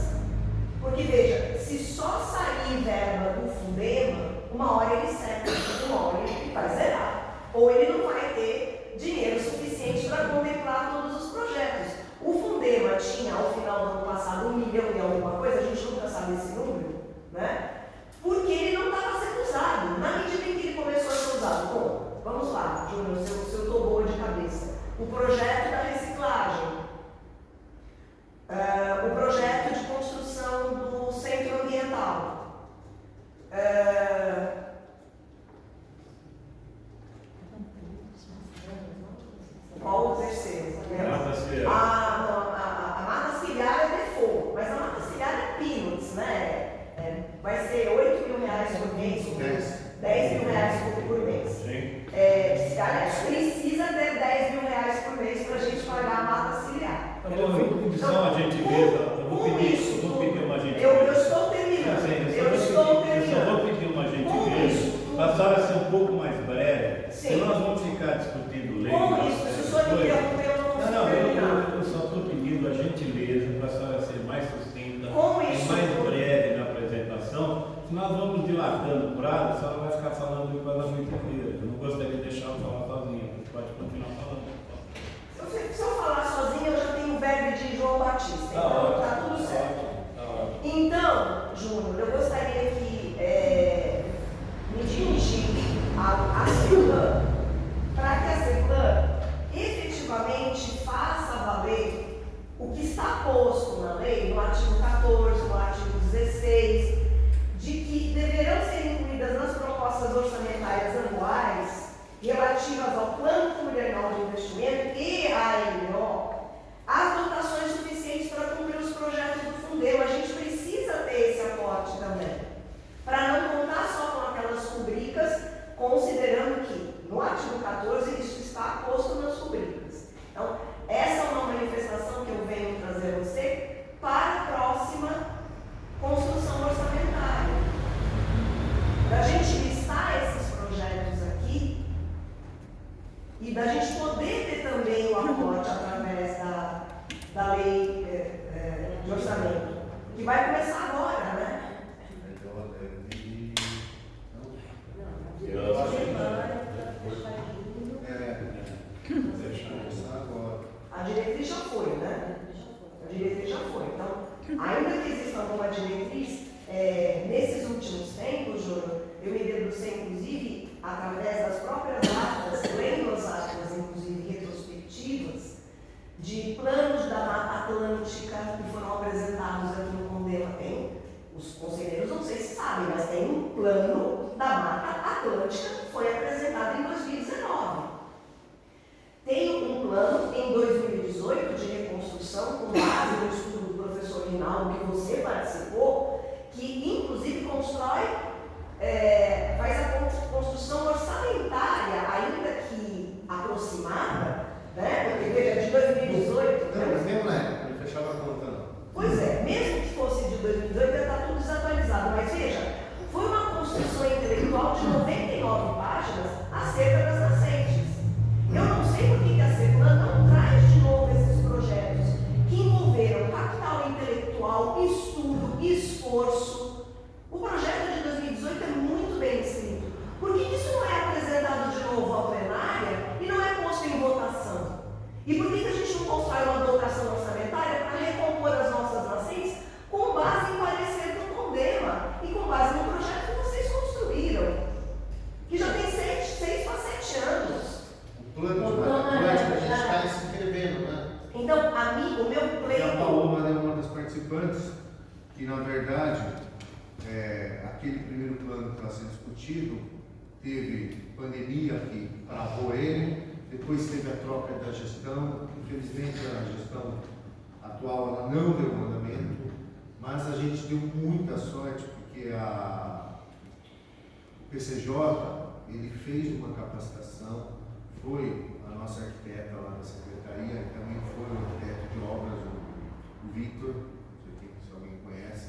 porque veja, se só sair verba do Fundema, uma hora ele seca, uma hora ele vai zerar, ou ele não vai ter dinheiro suficiente para contemplar todos os projetos. O Fundema tinha, ao final do ano passado, 1 milhão e alguma coisa, a gente nunca sabe esse número, né? Porque ele não estava sendo usado. Na medida em que ele começou a ser usado, bom, vamos lá, Júnior, se eu estou boa de cabeça. O projeto da reciclagem, o projeto de construção do centro ambiental, qual o terceiro? Mata ciliar. A mata ciliar é default, mas a mata ciliar é peanuts, né? Vai ser R$8 mil por mês, R$10 mil por mês. Sim. Precisa ter R$10 mil por mês para a gente pagar a mata ciliar. Eu vou pedir uma gentileza, eu vou pedir uma gentileza. Eu estou terminando. Eu só vou pedir uma gentileza, passar a ser um pouco mais breve, senão nós vamos ficar discutindo lei. Como isso? Se o senhor me interromper, eu não consigo terminar. Eu só estou pedindo a gentileza se nós vamos dilatando o prazo, a senhora vai ficar falando igual a noite inteira. Eu não gostaria de deixar ela falar sozinha, a gente pode continuar falando. Se eu falar sozinha, eu já tenho o verbo de João Batista, então tá tudo certo. Então, Júnior, eu gostaria que me dirigir à CEPLAN, para que a CEPLAN efetivamente faça valer o que está posto na lei, no artigo 14, no artigo 16, de que deverão ser incluídas nas propostas orçamentárias anuais relativas ao Plano Plurianual de Investimento e à LO, as dotações suficientes para cumprir os projetos do Fundeu. A gente precisa ter esse aporte também, para não contar só com aquelas rubricas, considerando que no artigo 14 isso está posto nas rubricas. Então, essa é uma manifestação que eu venho trazer a você para a próxima construção orçamentária. Da gente listar esses projetos aqui e da gente poder ter também o aporte através da lei de orçamento, que vai começar agora, né? A diretriz já foi, né? A diretriz já foi. Então, ainda que exista alguma diretriz, nesses últimos tempos, Júnior, eu me debrucei, inclusive, através das próprias atas, lendo as atas, inclusive retrospectivas, de planos da Mata Atlântica que foram apresentados aqui no Condema. Tem, os conselheiros não sei se sabem, mas tem um plano da Mata Atlântica que foi apresentado em 2019. Tem um plano em 2018 de reconstrução, com base no estudo do professor Rinaldo, que você participou, que inclusive constrói, faz a construção orçamentária, ainda que aproximada, né? Porque veja, de 2018. Não, mas mesmo na época, ele fechava a conta, não. Pois é, mesmo que fosse de 2018, já está tudo desatualizado, mas veja, foi uma construção intelectual de 99 páginas acerca das nascentes. Eu não sei por que a CEPLAN não traz de novo esses projetos que envolveram capital intelectual, estudo, esforço. O projeto de 2018 é muito bem escrito. Por que isso não é apresentado de novo à plenária e não é posto em votação? E por que a gente não constrói uma dotação orçamentária para recompor as nossas nascentes com base em parecer do Condema e com base no projeto que vocês construíram, que já tem 6 para 7 anos? O plano de Mata Atlântica, a gente está se inscrevendo, né? Então, o meu pleito... E a Paola é uma das participantes que, na verdade, aquele primeiro plano que está sendo discutido, teve pandemia que travou ele, depois teve a troca da gestão. Infelizmente, a gestão atual ela não deu andamento, mas a gente deu muita sorte, porque o PCJ ele fez uma capacitação, foi a nossa arquiteta lá da secretaria, e também foi o arquiteto de obras, o Victor, não sei se alguém conhece,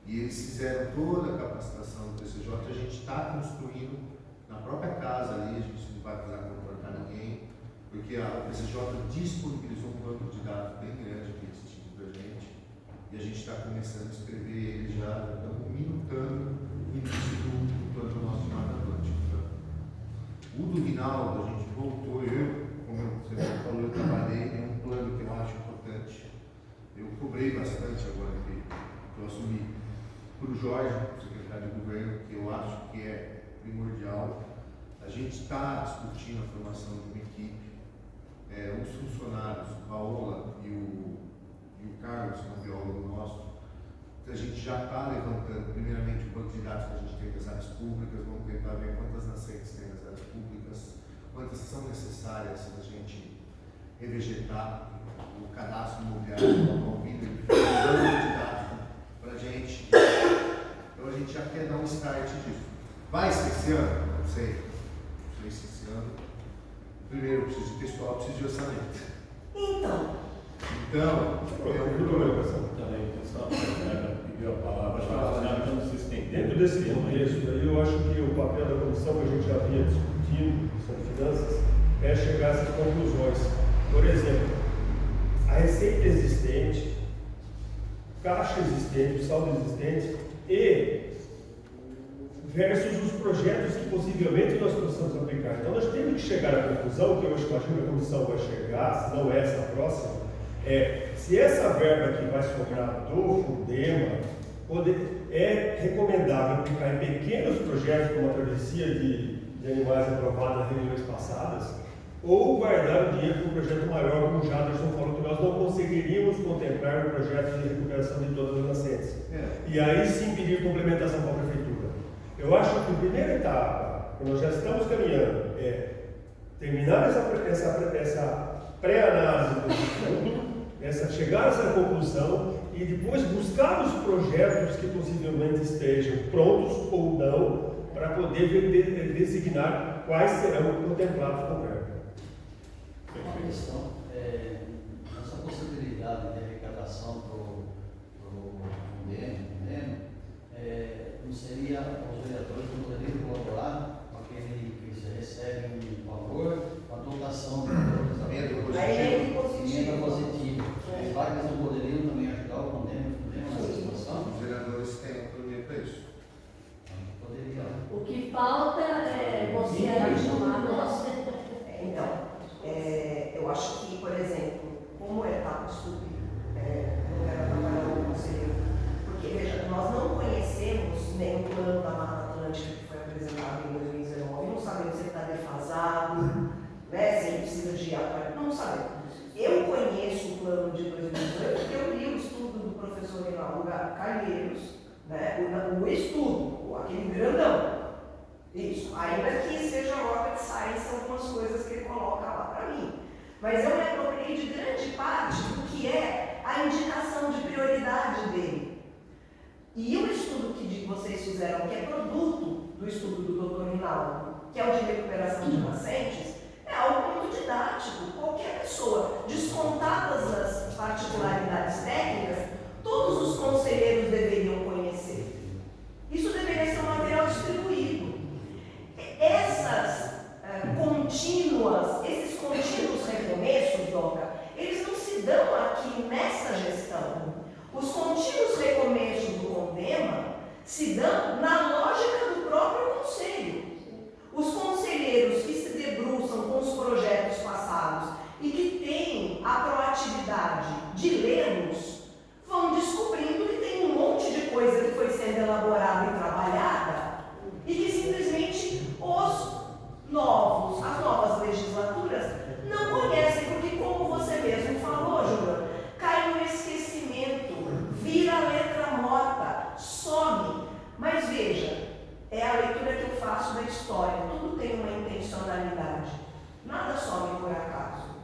e eles fizeram toda a capacitação do PCJ. A gente está construindo na própria casa ali, a gente não vai precisar contratar ninguém, porque a PCJ disponibilizou um banco de dados bem grande que eles tinham para a gente, e a gente está começando a escrever ele já, estamos minutando o início do plano nosso de Mata Atlântica. O do Rinaldo, a gente voltou, como você falou, eu trabalhei em um plano que eu acho importante. Eu cobrei bastante agora que eu assumi para o Jorge, secretário de governo, que eu acho que é primordial. A gente está discutindo a formação de uma equipe, os funcionários, a Paola e o Carlos, que é um biólogo nosso. A gente já está levantando, primeiramente, o banco de dados que a gente tem das áreas públicas, vamos tentar ver quantas nascentes tem nas áreas públicas, quantas são necessárias para a gente revegetar o cadastro imobiliário do Alphaville, ele fez um banco de dados para a gente. Então a gente já quer dar um start disso. Vai ser esse ano? Não sei. Não sei se esse ano. Primeiro, eu preciso de pessoal, eu preciso de orçamento. Então, Também, pessoal, pediu a palavra, estamos se estendendo. Dentro desse contexto, aí, eu acho que o papel da comissão, que a gente já vinha discutindo, Comissão de Finanças, é chegar a essas conclusões. Por exemplo, a receita existente, caixa existente, o saldo existente e versus os projetos que possivelmente nós possamos aplicar. Então nós temos que chegar à conclusão, que eu acho que a comissão vai chegar, se não é essa próxima, se essa verba que vai sobrar do Fundema é recomendável aplicar em pequenos projetos, como a travessia de animais aprovada nas reuniões passadas, ou guardar o dinheiro para um projeto maior, como o Jaderson falou, que nós não conseguiríamos contemplar o projeto de recuperação de todas as nascentes. E aí sim pedir complementação para a Prefeitura. Eu acho que a primeira etapa, que nós já estamos caminhando, é terminar essa pré-análise do estudo, chegar a essa conclusão e depois buscar os projetos que possivelmente estejam prontos ou não, para poder designar quais serão contemplados com verba. Uma questão, essa possibilidade de arrecadação para o Fundema, não seria os vereadores que poderiam colaborar com aquele que se recebe um valor, com a dotação do emenda positiva. Claro que eles não poderiam também ajudar o Fundema nessa situação? Os vereadores têm autonomia para isso. Poderia. O que falta é você ajudar nós. Então, eu acho que, por exemplo, como etapa estúpida, eu quero trabalhar com o conselheiro, porque, veja, nós não conhecemos nem o plano da Mata Atlântica que foi apresentado em 2019, não sabemos se ele está defasado, né, se ele precisa de atuar, não sabemos. Eu conheço o plano de 2018 porque eu li o estudo do professor Reinaldo Calheiros, né, o estudo, aquele grandão. Isso, ainda que seja rocket science algumas coisas que ele coloca lá para mim. Mas eu me apropriei de grande parte do que é a indicação de prioridade dele. E o estudo que vocês fizeram, que é produto do estudo do Dr. Rinaldo, que é o de recuperação de nascentes, é algo muito didático. Qualquer pessoa, descontadas as particularidades técnicas, todos os conselheiros deveriam conhecer. Isso deveria ser um material distribuído. Esses contínuos recomeços, Doca, eles não se dão aqui nessa gestão. Os contínuos recomeços do Fundema se dão na lógica do próprio conselho. Os conselheiros que se debruçam com os projetos passados e que têm a proatividade de lê-los, vão descobrindo que tem um monte de coisa que foi sendo elaborada e trabalhada e que simplesmente as novas legislaturas não conhecem, porque, como você mesmo falou, Júlio, cai no esquecimento, vira letra morta, some. Mas veja, é a leitura que eu faço da história, tudo tem uma intencionalidade, nada some por acaso,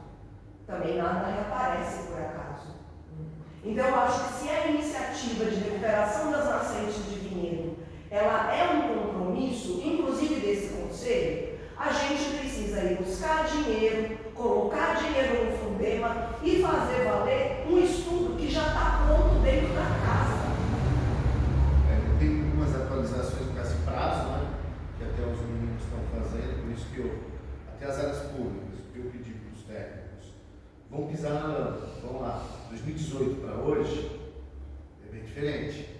também nada reaparece por acaso. Então eu acho que se a iniciativa de recuperação das nascentes de vinhedo, ela é um compromisso, inclusive desse conselho, a gente precisa ir buscar dinheiro, colocar dinheiro no Fundema e fazer valer um estudo que já está pronto dentro da casa. Tem algumas atualizações com esse prazo, né, que até os meninos estão fazendo, por isso que até as áreas públicas, eu pedi para os técnicos, vão pisar na lama, vamos lá, 2018 para hoje é bem diferente.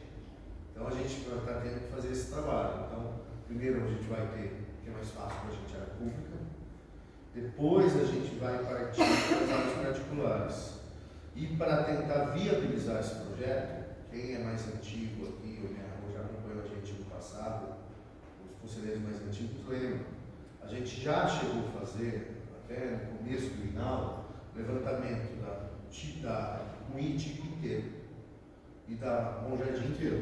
Então a gente está tendo que fazer esse trabalho. Então, primeiro a gente vai ter, que é mais fácil para a gente, a área pública, depois a gente vai partir para as áreas particulares. E para tentar viabilizar esse projeto, quem é mais antigo aqui, ou já acompanhou a gente no passado, os conselheiros mais antigos lembram, a gente já chegou a fazer, até no começo do Rinaldo, levantamento do ITIP inteiro e da Bom Jardim inteiro.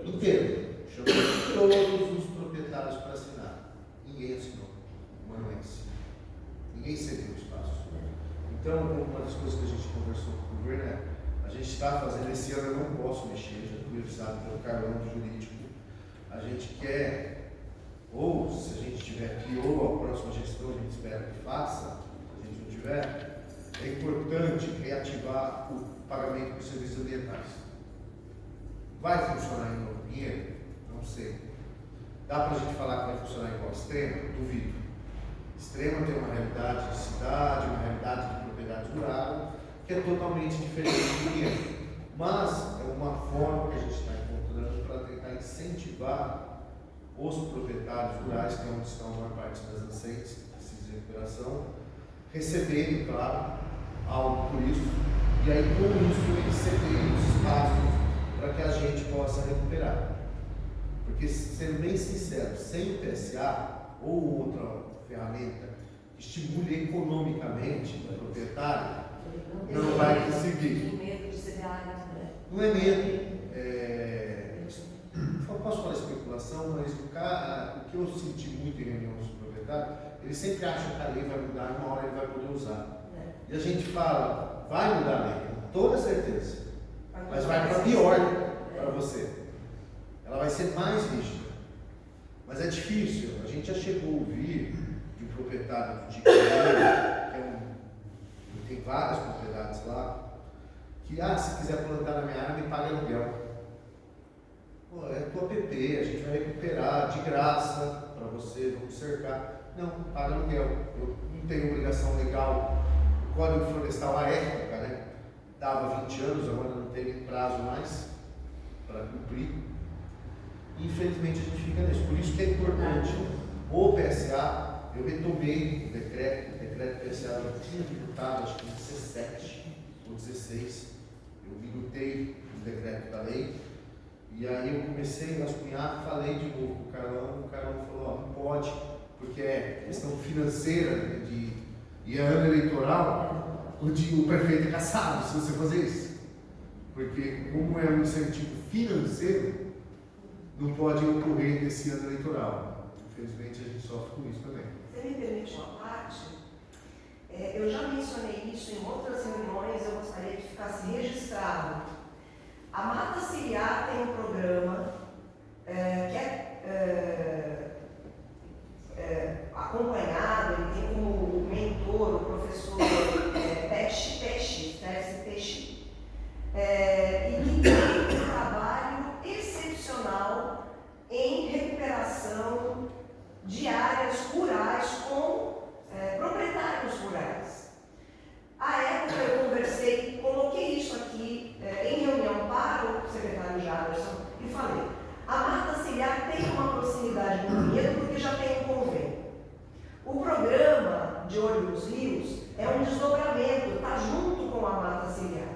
Inteiro. Chamou todos os proprietários para assinar. Ninguém assinou. Manuense. Ninguém cedeu o espaço. Então, uma das coisas que a gente conversou com o governo é: a gente está fazendo esse ano, eu não posso mexer, já fui avisado pelo Carlão do jurídico. A gente quer, ou se a gente tiver aqui, ou a próxima gestão a gente espera que faça, se a gente não tiver, é importante reativar o pagamento por serviços ambientais. Vai funcionar em Novo Pinheiro? Não sei. Dá para a gente falar que vai funcionar igual Extrema? Duvido. Extrema tem uma realidade de cidade, uma realidade de propriedade rural, que é totalmente diferente do Pinheiro. Mas é uma forma que a gente está encontrando para tentar incentivar os proprietários rurais, que é onde estão a maior parte das nascentes que precisam de recuperação, receberem, claro, algo por isso, e aí com isso eles cederem os espaços para que a gente possa recuperar. Porque, sendo bem sincero, sem o PSA ou outra ferramenta que estimule economicamente o proprietário, não vai conseguir. Medo de ser área. Não é medo. Posso falar especulação, mas o que eu senti muito em reuniões com o proprietário, ele sempre acha que a lei vai mudar e uma hora ele vai poder usar. E a gente fala, vai mudar a lei, com toda certeza, mas vai para pior para você. Ela vai ser mais rígida. Mas é difícil. A gente já chegou a ouvir de um proprietário de Tiqueiro, que tem várias propriedades lá, que se quiser plantar na minha área, me paga aluguel. Pô, é tua PP, a gente vai recuperar de graça para você, vamos cercar. Não, paga aluguel. Eu não tenho obrigação legal. O Código Florestal, à época, né, dava 20 anos, agora não tem prazo mais para cumprir. Infelizmente a gente fica nisso. Por isso que é importante o PSA. Eu retomei o decreto PSA, eu tinha tributado, acho que em 17 ou 16. Eu minutei o decreto da lei. E aí eu comecei a rascunhar, falei de novo com o Carlão falou, não pode, porque é questão financeira, né, e é ano eleitoral, o prefeito é caçado se você fazer isso. Porque como é um incentivo financeiro, não pode ocorrer nesse ano eleitoral. Infelizmente a gente sofre com isso também. Você me permite uma parte? Eu já mencionei isso em outras reuniões, eu gostaria que ficasse registrado. A Mata Ciliar tem um programa que é acompanhado, ele tem como mentor o professor Peixe, e que tem um trabalho excepcional em recuperação de áreas rurais com proprietários rurais. À época eu conversei, coloquei isso aqui em reunião para o secretário Jaderson e falei, a Mata Ciliar tem uma proximidade com o Vinhedo porque já tem um convênio. O programa de Olho dos Rios é um desdobramento, está junto com a Mata Ciliar.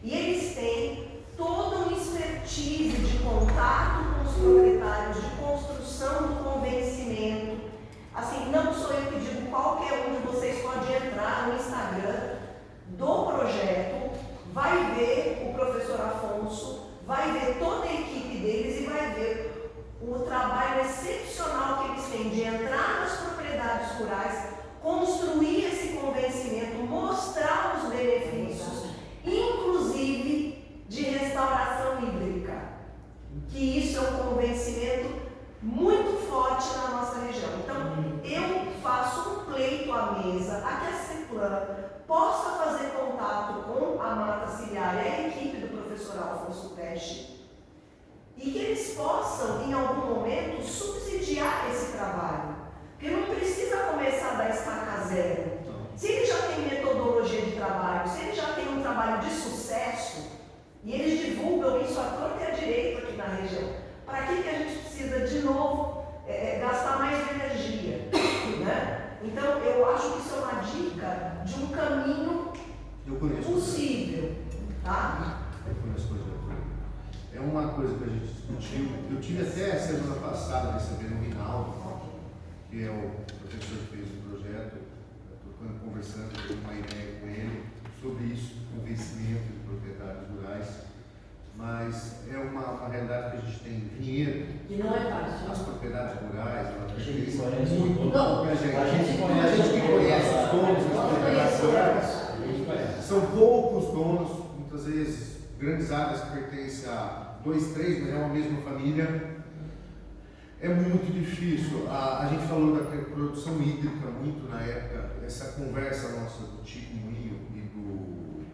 E eles têm toda uma expertise de contato com os proprietários, de construção do convencimento. Assim, não sou eu que digo, qualquer um de vocês pode entrar no Instagram do projeto, vai ver o professor Afonso, vai ver toda a equipe deles e vai ver o trabalho excepcional que eles têm de entrar nas propriedades rurais, construir esse convencimento, mostrar os benefícios, inclusive de restauração hídrica, que isso é um convencimento muito forte na nossa região. Então, eu faço um pleito à mesa, a que a CEPLAN possa fazer contato com a Mata Ciliar e a equipe do professor Afonso Peixe, e que eles possam, em algum momento, subsidiar esse trabalho. Porque não precisa começar da estaca zero. Se ele já tem metodologia de trabalho, se ele já tem um trabalho de sucesso, e eles divulgam isso à torta e à direita aqui na região, para que a gente precisa, de novo, gastar mais energia? Né? Então, eu acho que isso é uma dica de um caminho possível. Tá? Eu conheço o projeto. É uma coisa que a gente discutiu. Eu tive até semana passada recebendo o Rinaldo, que é o professor que fez o projeto, conversando, uma ideia com ele sobre isso, convencimento de propriedades rurais. Mas é uma realidade que a gente tem em Vinhedo. Que não é fácil. As propriedades rurais, elas gente pertencem conhece muito não, a gente. a gente A gente que conhece os donos das propriedades rurais, são poucos donos, muitas vezes grandes áreas que pertencem a 2, 3, mas é uma mesma família. É muito difícil. A gente falou da produção hídrica muito na época, essa conversa nossa do Tico Moinho e do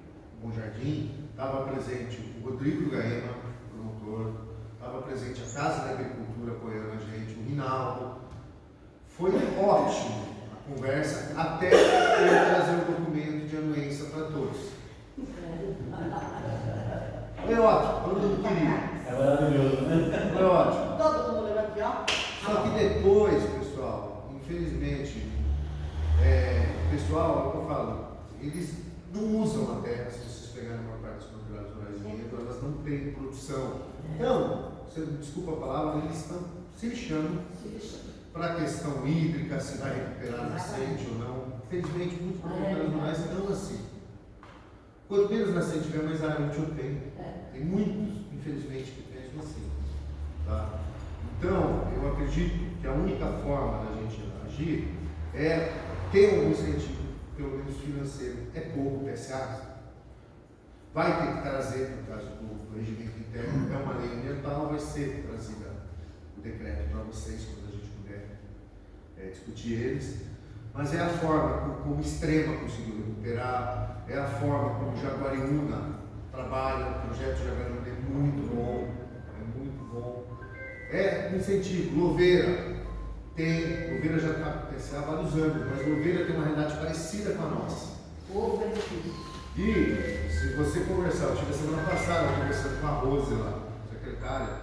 Bom Jardim, estava presente o Rodrigo Gaema, promotor, estava presente a Casa da Agricultura apoiando a gente, o Rinaldo. Foi ótimo a conversa, até eu trazer o documento de anuência para todos. Foi ótimo, todo mundo queria. É maravilhoso, né? Foi ótimo. Todo mundo levou aqui, ó. Só pessoal, é o que eu falo, eles não usam a terra, se vocês pegarem uma parte dos propriedades rurais de Vinhedo, elas não têm produção. Então, você desculpa a palavra, eles estão se lixando para a questão hídrica, se vai recuperar nascente ou não. Infelizmente, muitos proprietários rurais estão assim. Quanto menos nascente tiver, mais área útil tem. Tem muitos, infelizmente, que pensam assim. Tá? Então, eu acredito que a única forma da gente agir é ter um incentivo, pelo menos financeiro. É pouco, PSA. Vai ter que trazer, no caso do regimento interno, é uma lei ambiental, vai ser trazida o decreto para vocês, quando a gente puder discutir eles. Mas é a forma como Extrema conseguiu recuperar, é a forma como Jaguariúna trabalha, o projeto de Jaguariúna é muito bom, É um incentivo. Louveira já está com PSA há vários anos, mas Louveira tem uma realidade parecida com a nossa. E se você conversar, eu tive a semana passada conversando com a Rose lá, secretária,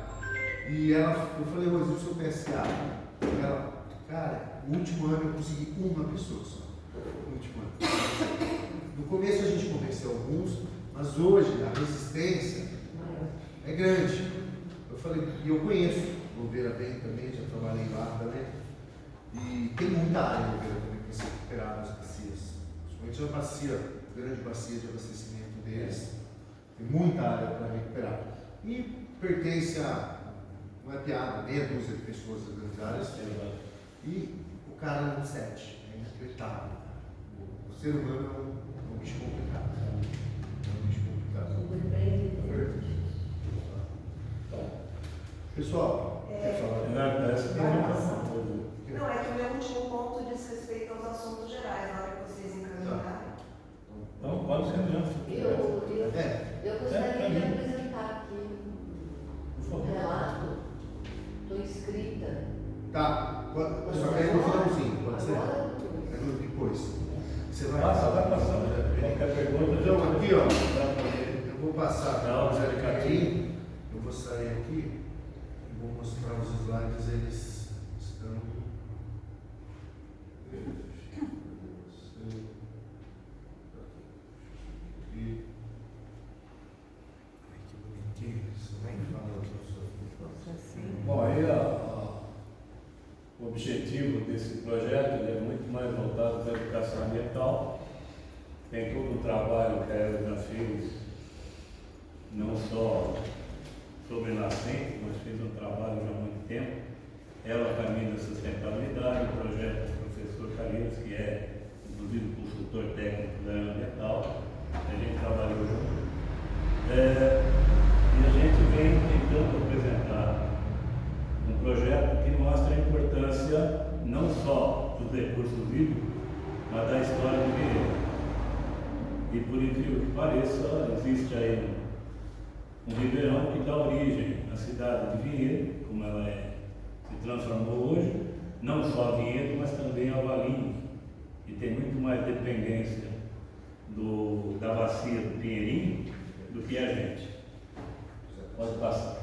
e eu falei, Rose, o seu PSA? Ela, cara, no último ano eu consegui uma pessoa só. No último ano. No começo a gente convenceu alguns, mas hoje a resistência é grande. Eu falei, e eu conheço Louveira bem também, já trabalhei lá também. E tem muita área em Louveira também para ser recuperada as bacias. Principalmente a bacia, a grande bacia de abastecimento deles. Tem muita área para recuperar. E pertence a, não é piada, meia dúzia de pessoas organizadas. E o cara não cede, é inacreditável. O ser humano é um bicho complicado. Pessoal, não, é que o meu último ponto diz respeito aos assuntos gerais, na hora que vocês encaminharem. Então, pode ser mesmo. Eu gostaria de apresentar aqui um relato. Estou inscrita. Tá, só que aí no finalzinho, pode ser? É depois. Você vai passando. Qualquer pergunta. Então, aqui, ó, eu vou passar para o Zé Catim, eu vou sair aqui e vou mostrar os slides, eles estão. E. Ai, que bonitinho isso, nem fala, professor. Bom, aí o objetivo desse projeto é muito mais voltado para a educação ambiental. Tem todo o trabalho que a Elza fez, não só sobre nascente, mas fez um trabalho já há muito tempo. Ela caminha da sustentabilidade, o projeto do professor Carlos, que é inclusive consultor técnico da área ambiental, a gente trabalhou junto. E a gente vem tentando apresentar um projeto que mostra a importância não só dos recursos hídricos, mas da história do Vinhedo. E por incrível que pareça, existe aí um ribeirão que dá origem à cidade de Vinhedo, como ela se transformou hoje, não só a Vinhedo, mas também a Valinhos, que tem muito mais dependência da bacia do Pinheirinho do que a gente. Pode passar.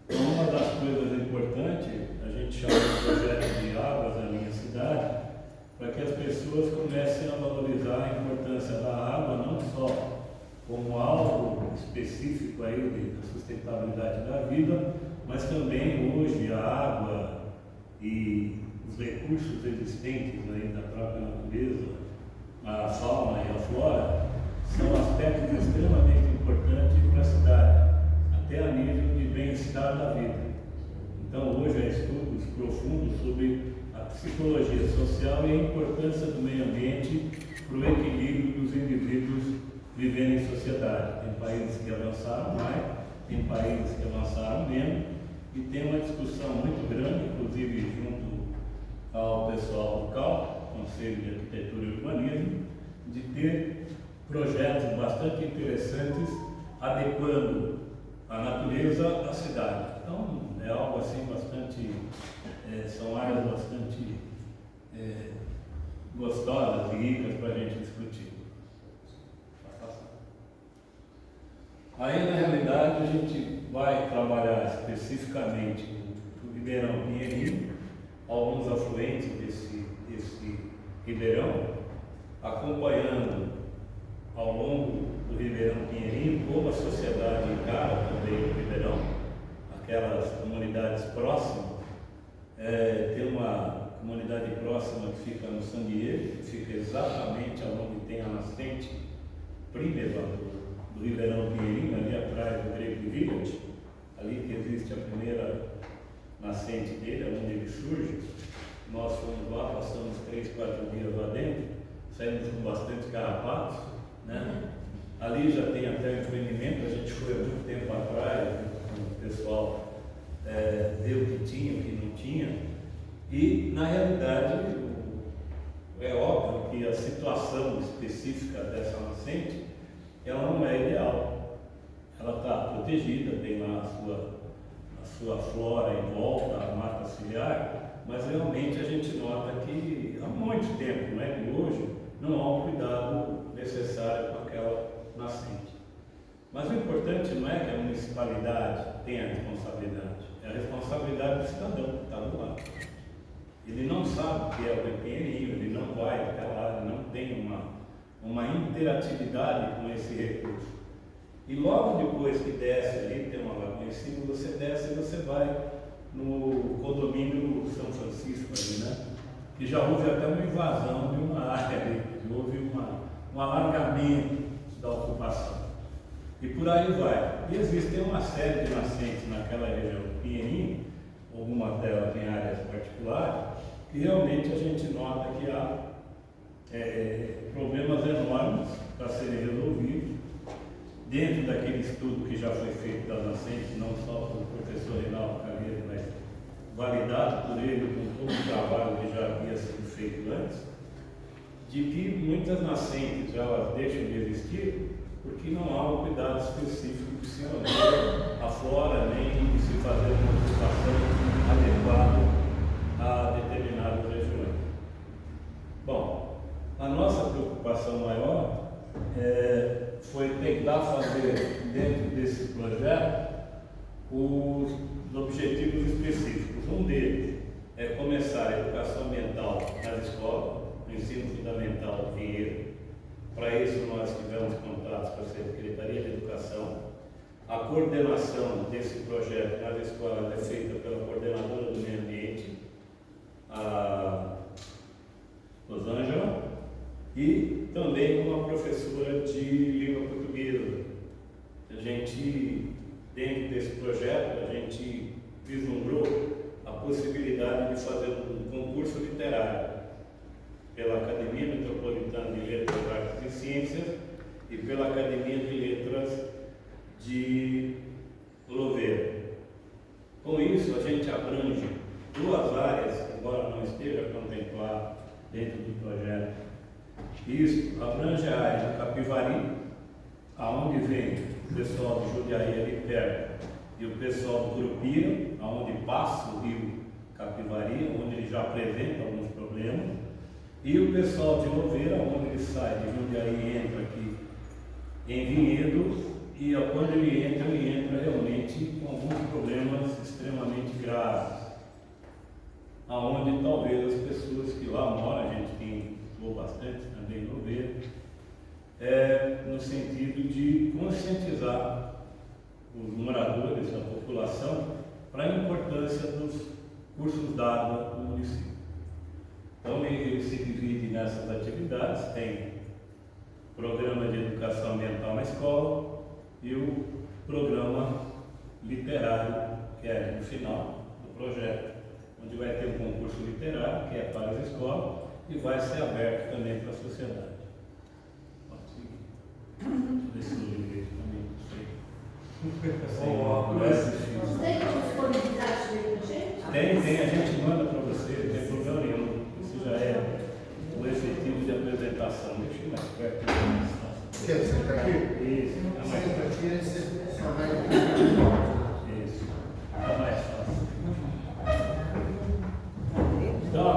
Então, uma das coisas importantes, a gente chama de projeto de águas na minha cidade, para que as pessoas comecem a valorizar a importância da água, não só como algo específico aí da sustentabilidade da vida, mas também hoje a água e os recursos existentes aí da própria natureza, a fauna e a flora, são aspectos extremamente importantes para a cidade, até a nível de bem-estar da vida. Então, hoje há estudos profundos sobre a psicologia social e a importância do meio ambiente para o equilíbrio dos indivíduos vivendo em sociedade. Tem países que avançaram mais, tem países que avançaram menos, e tem uma discussão muito grande, inclusive junto ao pessoal local, Conselho de Arquitetura e Urbanismo, de ter projetos bastante interessantes adequando a natureza à cidade. Então, é algo assim bastante, são áreas bastante gostosas e ricas para a gente discutir. Aí, na realidade, a gente vai trabalhar especificamente o Ribeirão Pinheirinho, alguns afluentes desse Ribeirão, acompanhando ao longo do Ribeirão Pinheirinho como a sociedade encara também o Ribeirão, aquelas comunidades próximas. Tem uma comunidade próxima que fica no San Diego, que fica exatamente onde tem a nascente primeira do Ribeirão Pinheirinho, ali atrás do Great Village, ali que existe a primeira nascente dele, onde ele surge. Nós fomos lá, passamos 3, 4 dias lá dentro, saímos com bastante carrapatos, né? Ali já tem até o empreendimento, a gente foi há muito tempo atrás, o pessoal deu o que tinha, o que não tinha, e na realidade é óbvio que a situação específica dessa nascente, ela não é ideal. Ela está protegida, tem lá a sua flora em volta, a mata ciliar, mas realmente a gente nota que há muito tempo, né, que hoje não há um cuidado necessário com aquela nascente. Mas o importante não é que a municipalidade tenha a responsabilidade, é a responsabilidade do cidadão que está do lado. Ele não sabe o que é o Pinheirinho, ele não vai até lá, ele não tem uma interatividade com esse recurso. E logo depois que desce ali, tem uma lagoa em cima, você desce e você vai no condomínio São Francisco ali, né? Que já houve até uma invasão de uma área ali, houve um alargamento da ocupação. E por aí vai. E existem uma série de nascentes naquela região do Pinheirinho, algumas delas em áreas particulares, que realmente a gente nota que há problemas enormes para serem resolvidos. Dentro daquele estudo que já foi feito das nascentes, não só pelo professor Reinaldo Caveira, mas validado por ele com todo o trabalho que já havia sido feito antes, de que muitas nascentes elas deixam de existir porque não há um cuidado específico de se manter a flora, nem de se fazer uma ocupação adequada a determinadas regiões. Bom, a nossa preocupação maior foi tentar fazer dentro desse projeto os objetivos específicos. Um deles é começar a educação ambiental nas escolas, no ensino fundamental do Pinheiro. Para isso nós tivemos contatos com a Secretaria de Educação. A coordenação desse projeto nas escolas é feita pela coordenadora do meio ambiente, a Rosângela, e também com a professora de língua portuguesa. A gente, dentro desse projeto, a gente vislumbrou a possibilidade de fazer um concurso literário pela Academia Metropolitana de Letras, Artes e Ciências e pela Academia de Letras de Louveira. Com isso, a gente abrange 2 áreas, embora não esteja contemplado dentro do projeto. Isso abrange a área do Capivari, aonde vem o pessoal de Jundiaí ali perto, e o pessoal do Curupira, aonde passa o rio Capivari, onde ele já apresenta alguns problemas, e o pessoal de Louveira, onde ele sai de Jundiaí e entra aqui em Vinhedo, e quando ele entra realmente com alguns problemas extremamente graves, aonde talvez as pessoas que lá moram, a gente tem bastante também em Louveira, no sentido de conscientizar os moradores, a população, para a importância dos cursos d'água no município. Então ele se divide nessas atividades, tem programa de educação ambiental na escola e o programa literário, que é no final do projeto, onde vai ter um concurso literário, que é para as escolas, e vai ser aberto também para a sociedade. Pode seguir. Deixa eu ver também, não sei. Não tem como disponibilizar isso aí pra gente? Tem, a gente manda para você, não tem problema nenhum. Isso já é o efetivo de apresentação. Deixa eu ir mais perto. Quer sentar aqui? Isso, é mais Senta fácil. aqui, você só vai. Isso, é mais fácil. Então, a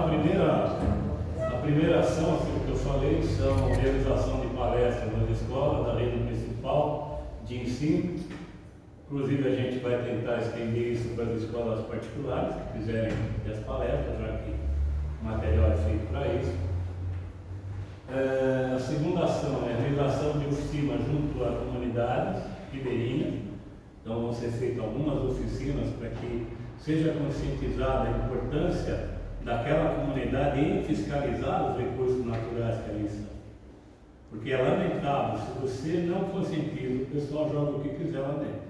primeira ação, aquilo que eu falei, são a realização de palestras nas escolas da rede municipal de ensino. Inclusive, a gente vai tentar estender isso para as escolas particulares que quiserem ter as palestras, já que o material é feito para isso. comunidades ribeirinhas. Então vão ser feitas algumas oficinas para que seja conscientizada a importância daquela comunidade em fiscalizar os recursos naturais que ali estão. Porque é lamentável, se você não conscientiza, o pessoal joga o que quiser lá dentro.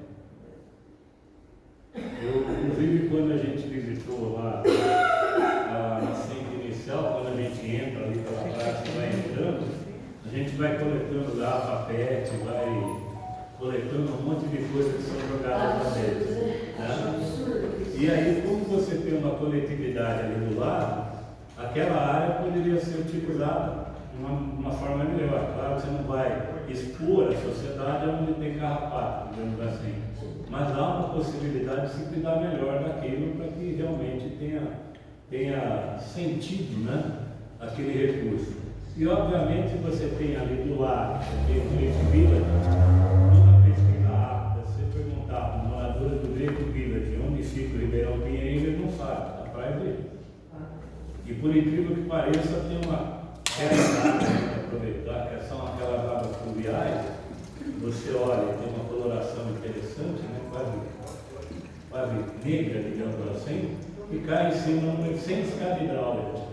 Inclusive, quando a gente visitou lá a nascente inicial, quando a gente entra ali pela praça e vai entrando, a gente vai coletando garrafa PET, vai coletando um monte de coisas que são jogadas lá dentro. Né? E aí, como você tem uma coletividade ali do lado, aquela área poderia ser utilizada de uma forma melhor. Claro que você não vai expor a sociedade onde tem carrapato, digamos assim. Mas há uma possibilidade de se cuidar melhor daquilo para que realmente tenha sentido, né, aquele recurso. E obviamente você tem ali do lado, você tem o Great Village, numa pesquisa rápida, se você perguntar para os moradores do Great Village onde fica o Ribeirão Pinheirinho, eles não sabem, está atrás dele. E por incrível que pareça, tem uma realidade para aproveitar, que são aquelas águas fluviais. Você olha, tem uma coloração interessante, né? quase negra, digamos assim, e cai em cima sem escada hidráulica.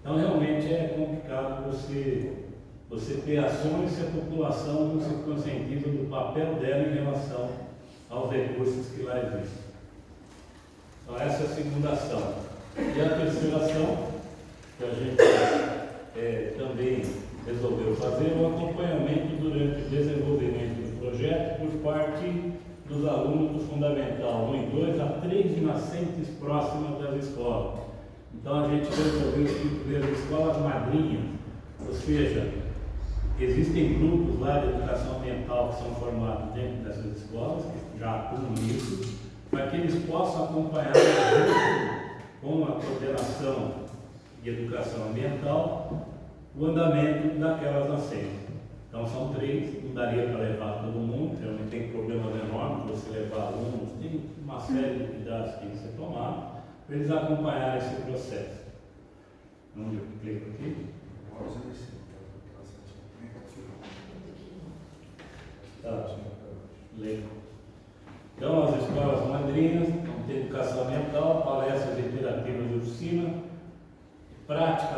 Então realmente é complicado você ter ações se a população não se conscientiza do papel dela em relação aos recursos que lá existem. Então essa é a segunda ação. E a terceira ação, que a gente também resolveu fazer, o acompanhamento durante o desenvolvimento do projeto por parte dos alunos do Fundamental 1 e 2 a 3 nascentes próximas das escolas. Então a gente resolveu instituir as escolas madrinhas, ou seja, existem grupos lá de educação ambiental que são formados dentro dessas escolas, que já atuam nisso, para que eles possam acompanhar com a coordenação de educação ambiental o andamento daquelas nascentes. Então são 3, não daria para levar todo mundo, realmente tem problemas enormes você levar alunos, tem uma série de cuidados que tem que ser tomado para eles acompanharem esse processo. Onde eu clico aqui? Tá, leio. Então as escolas madrinhas vão ter educação ambiental, palestras interativas de oficina, prática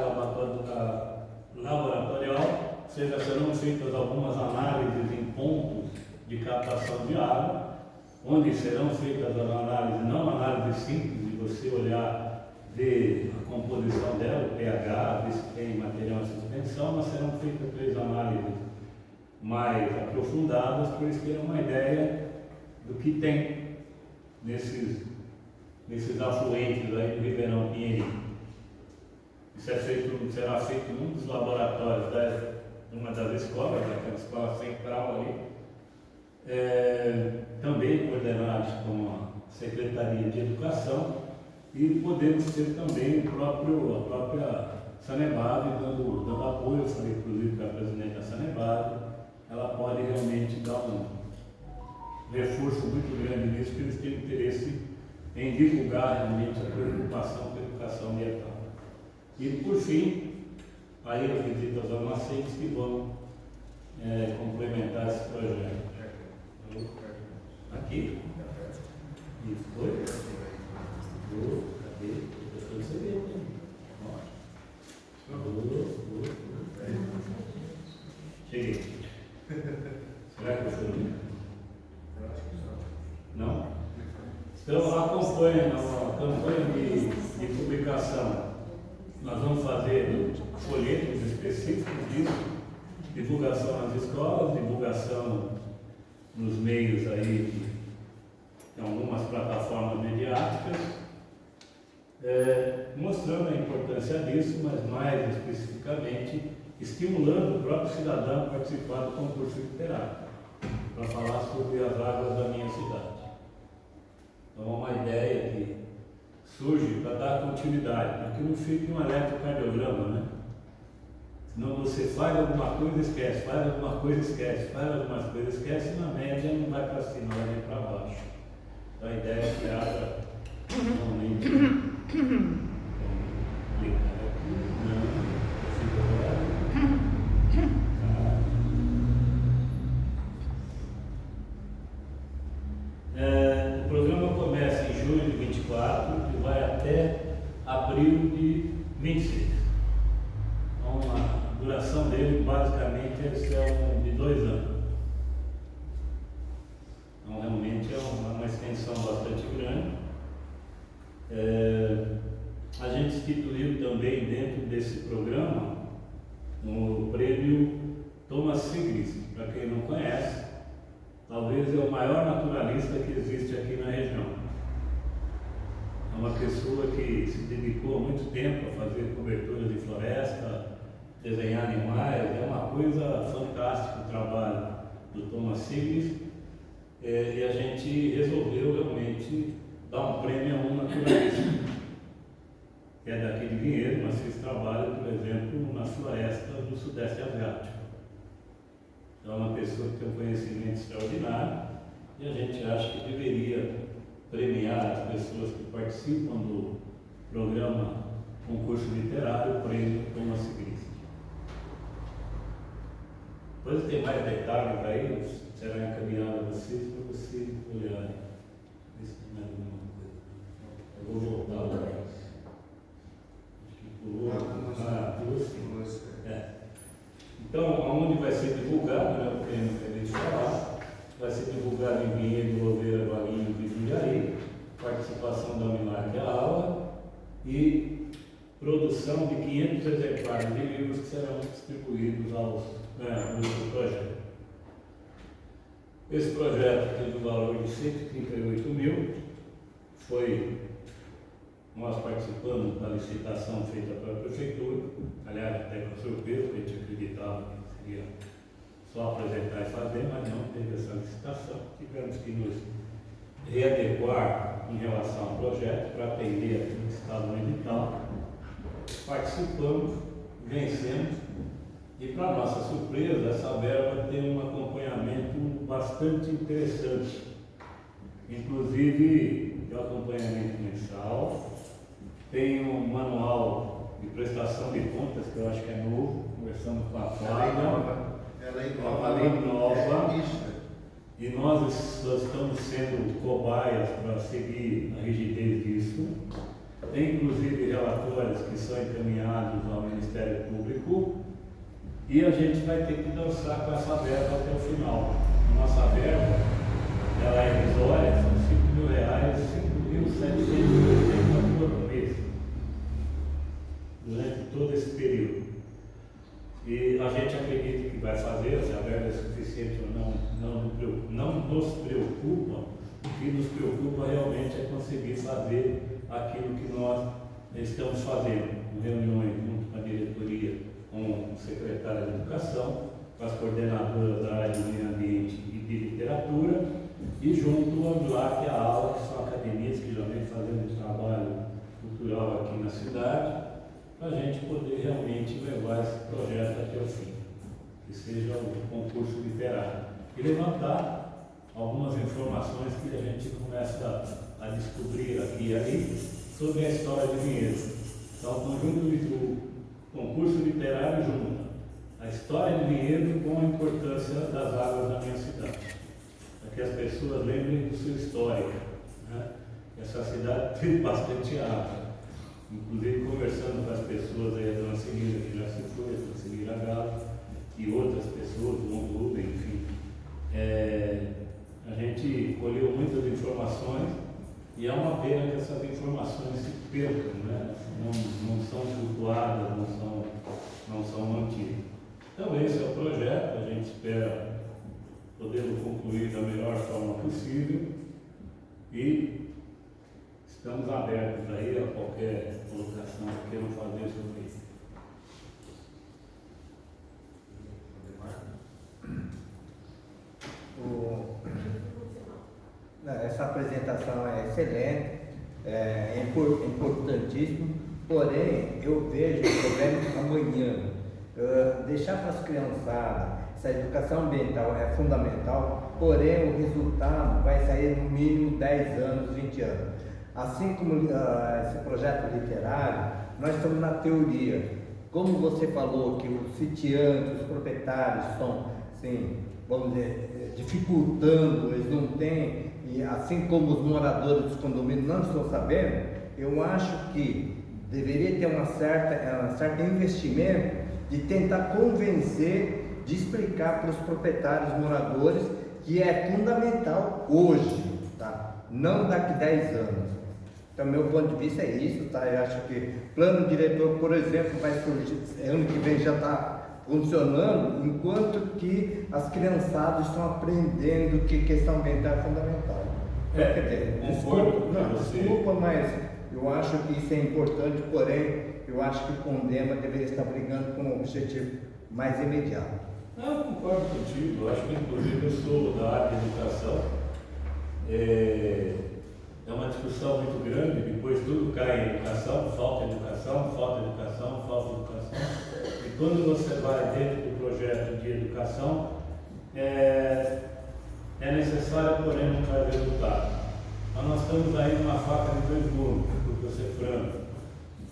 laboratorial, ou seja, serão feitas algumas análises em pontos de captação de água, onde serão feitas as análises, não análises simples, de você olhar, ver a composição dela, o pH, ver se tem material de suspensão, mas serão feitas 3 análises mais aprofundadas para eles terem uma ideia do que tem nesses afluentes aí do Ribeirão Pinheirinho. Isso será feito em um dos laboratórios de uma das escolas, daquela escola central ali, também coordenados com a Secretaria de Educação, e podemos ter também a própria Sanebab dando apoio. Eu falei inclusive com a presidente da Sanebab, ela pode realmente dar um reforço muito grande nisso, porque eles têm interesse em divulgar realmente a preocupação com a educação ambiental. E por fim, aí as visitas aos nascentes que vão complementar esse projeto. Aqui? Isso, foi? Cadê? Eu estou recebendo. Cheguei. Será que eu fui? Não? Então acompanhe a campanha de publicação. Nós vamos fazer folhetos específicos disso, divulgação nas escolas, divulgação nos meios aí, em algumas plataformas mediáticas, mostrando a importância disso, mas mais especificamente estimulando o próprio cidadão a participar do concurso literário, para falar sobre as águas da minha cidade. Então é uma ideia que surge para dar continuidade, para que não fique um eletrocardiograma, né? Senão você faz alguma coisa, esquece, faz alguma coisa, esquece, faz algumas coisas, esquece, e na média não vai para cima, vai nem para baixo. Então a ideia é que haja realmente clicar aqui, não, eu fico agora. basicamente eles são de 2 anos. Então realmente é uma extensão bastante grande. A gente instituiu também dentro desse programa o prêmio Thomas Sigris. Para quem não conhece, talvez é o maior naturalista que existe aqui na região. É uma pessoa que se dedicou há muito tempo a fazer cobertura de floresta, desenhar animais. É uma coisa fantástica o trabalho do Thomas Sigris. E a gente resolveu realmente dar um prêmio a um naturalista, que é daqui de Vinhedo, mas fez trabalho, por exemplo, na floresta do Sudeste Asiático. Então é uma pessoa que tem um conhecimento extraordinário e a gente acha que deveria premiar as pessoas que participam do programa Concurso Literário, o prêmio Thomas Sigris. Depois tem mais detalhes aí, será encaminhado a vocês para vocês olharem. Ver se tem mais alguma coisa. Eu vou voltar lá. Acho que pulou. Então, aonde vai ser divulgado, né, o prêmio que acabei de falar, vai ser divulgado em Vinhedo, Louveira, Valinhos e Jundiaí, participação da Unilac à aula e produção de 500 exemplares de livros que serão distribuídos aos ganhadores do projeto. Esse projeto teve um valor de 138 mil, nós participamos da licitação feita pela Prefeitura, aliás, até com surpresa, porque a gente acreditava que seria só apresentar e fazer, mas não teve essa licitação. Tivemos que nos readequar em relação ao projeto para atender aqui no estado do edital. Participamos, vencemos e, para nossa surpresa, essa verba tem um acompanhamento bastante interessante, inclusive de acompanhamento mensal. Tem um manual de prestação de contas que eu acho que é novo, conversamos com a Flávia. Ela é uma lei nova. E nós estamos sendo cobaias para seguir a rigidez disso. Tem inclusive relatórios que são encaminhados ao Ministério Público e a gente vai ter que dançar com essa verba até o final. Nossa verba, ela é irrisória, são R$ 5.780 por mês, durante todo esse período. E a gente acredita que vai fazer, se a verba é suficiente ou não nos preocupa. O que nos preocupa realmente é conseguir fazer aquilo que nós estamos fazendo, reuniões junto com a diretoria, com o secretário de Educação, com as coordenadoras da área de meio ambiente e de literatura, e junto ao LAC, a aula, que são academias que já vem fazendo um trabalho cultural aqui na cidade, para a gente poder realmente levar esse projeto até o fim, que seja um concurso literário. E levantar algumas informações que a gente começa a descobrir aqui e ali sobre a história de Vinhedo. Então, o conjunto do concurso literário junta a história de Vinhedo com a importância das águas da minha cidade, para que as pessoas lembrem do seu histórico, né? Essa cidade tem bastante água. Inclusive conversando com as pessoas aí, a dona Celina, que já se foi, a dona Celina Galo, e outras pessoas, o Montuba, enfim. A gente colheu muitas informações e é uma pena que essas informações se percam, né? Não são cultuadas, não são mantidas. Então esse é o projeto, a gente espera poder concluir da melhor forma possível e estamos abertos aí a qualquer colocação que queiram fazer sobre isso. Essa apresentação é excelente, é importantíssimo, porém eu vejo o problema amanhã. Deixar para as criançadas, essa educação ambiental é fundamental, porém o resultado vai sair no mínimo 10 anos, 20 anos. Assim como esse projeto literário, nós estamos na teoria. Como você falou que os sitiantes, os proprietários estão, assim, vamos dizer, dificultando, eles não têm, e assim como os moradores dos condomínios não estão sabendo, eu acho que deveria ter um certo investimento de tentar convencer, de explicar para os proprietários, moradores, que é fundamental hoje, tá? Não daqui 10 anos. Então, meu ponto de vista é isso, tá? Eu acho que plano diretor, por exemplo, vai surgir, ano que vem já está funcionando, enquanto que as criançadas estão aprendendo que questão ambiental é fundamental. Desculpa, mas eu acho que isso é importante, porém, eu acho que o Condema deveria estar brigando com um objetivo mais imediato. Não, eu concordo contigo. Eu acho que, inclusive, eu sou da área de educação. É uma discussão muito grande, depois tudo cai em educação, falta educação, falta educação, falta educação. E quando você vai dentro do projeto de educação, é necessário, porém, não traz resultado. Mas nós estamos aí numa faca de dois gumes, por ser franco.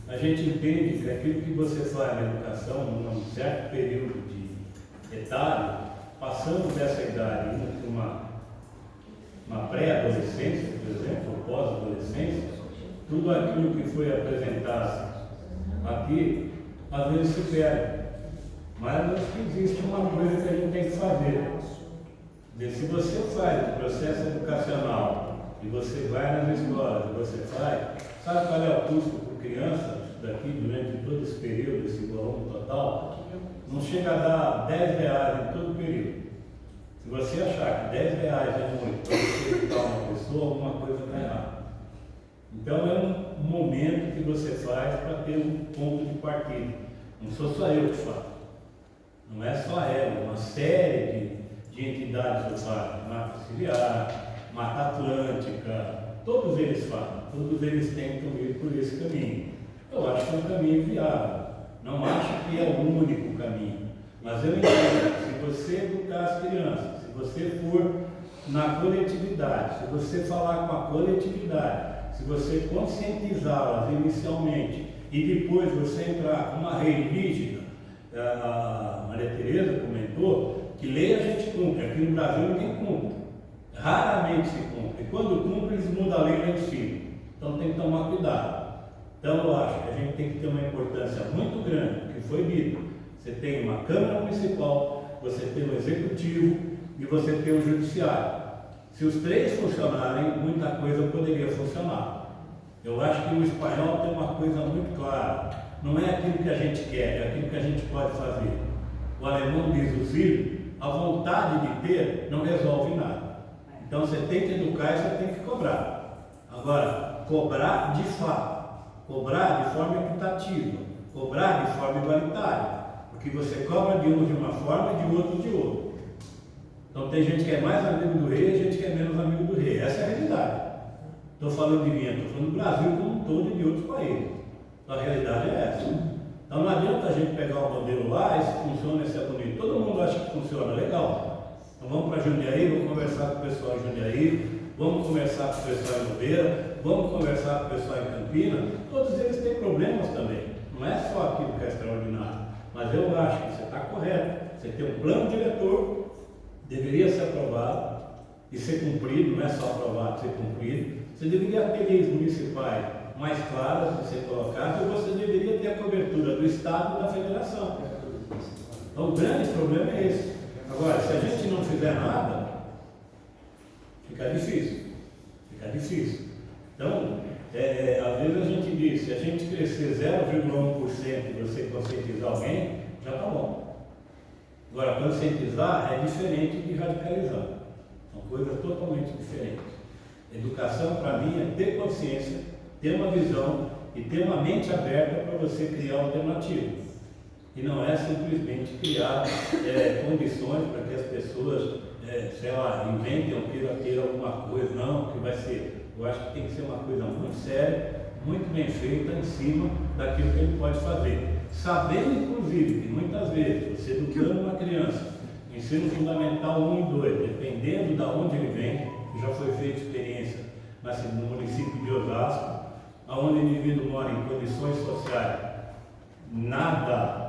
A gente entende que aquilo que você faz na educação, num certo período de etário, passando dessa idade, indo para uma pré-adolescência, por exemplo, ou pós-adolescência, tudo aquilo que foi apresentado aqui, às vezes se perde. Mas acho que existe uma coisa que a gente tem que fazer. Se você faz o processo educacional e você vai nas escolas, e você faz, sabe qual é o custo por criança daqui durante todo esse período, esse volume total? Não chega a dar R$10 em todo o período. Se você achar que R$10 é muito para você educar uma pessoa, alguma coisa está errada. Então é um momento que você faz para ter um ponto de partida. Não sou só eu que faço. Não é só ela, uma série de entidades do parque, Mata Ciliar, Mata Atlântica, todos eles fazem, todos eles tentam ir por esse caminho. Eu acho que é um caminho viável. Não acho que é o único caminho, mas eu entendo que se você educar as crianças, se você for na coletividade, se você falar com a coletividade, se você conscientizá-las inicialmente e depois você entrar com uma rede rígida, a Maria Tereza comentou que lei a gente cumpre, aqui no Brasil ninguém cumpre, raramente se cumpre, e quando cumpre eles mudam a lei lá em cima, então tem que tomar cuidado. Então eu acho que a gente tem que ter uma importância muito grande, que foi dito. Você tem uma Câmara Municipal, você tem o Executivo e você tem o Judiciário. Se os três funcionarem, muita coisa poderia funcionar. Eu acho que o espanhol tem uma coisa muito clara. Não é aquilo que a gente quer, é aquilo que a gente pode fazer. O alemão diz o filho, a vontade de ter não resolve nada. Então você tem que educar e você tem que cobrar. Agora, cobrar de fato. Cobrar de forma equitativa, cobrar de forma igualitária, porque você cobra de um de uma forma e de outro de outra. Então tem gente que é mais amigo do rei e gente que é menos amigo do rei. Essa é a realidade. Estou falando de mim, estou falando do Brasil como um todo e de outros países. Então a realidade é essa. Então não adianta a gente pegar o modelo lá, esse funciona, esse é bonito. Todo mundo acha que funciona, legal. Então vamos para Jundiaí, vamos conversar com o pessoal em Jundiaí, vamos conversar com o pessoal em Nogueira, vamos conversar com o pessoal em Campina. Todos eles têm problemas também. Não é só aquilo que é extraordinário. Mas eu acho que você está correto. Você tem um plano diretor, deveria ser aprovado e ser cumprido, não é só aprovado, ser cumprido. Você deveria ter leis municipais mais claras de ser colocadas e você deveria ter a cobertura do Estado e da Federação. Então o grande problema é esse. Agora, se a gente não fizer nada, fica difícil. Fica difícil. Então, às vezes a gente diz, se a gente crescer 0,1% e você conscientizar alguém, já está bom. Agora, conscientizar é diferente de radicalizar. São coisas totalmente diferentes. Educação, para mim, é ter consciência, ter uma visão e ter uma mente aberta para você criar alternativas. E não é simplesmente criar condições para que as pessoas, sei lá, inventem ou queiram ter alguma coisa. Não, que vai ser. Eu acho que tem que ser uma coisa muito séria, muito bem feita em cima daquilo que ele pode fazer. Sabendo, inclusive, que muitas vezes, você educando uma criança, ensino fundamental 1 e 2, dependendo de onde ele vem, já foi feita experiência no município de Osasco, onde o indivíduo mora em condições sociais nada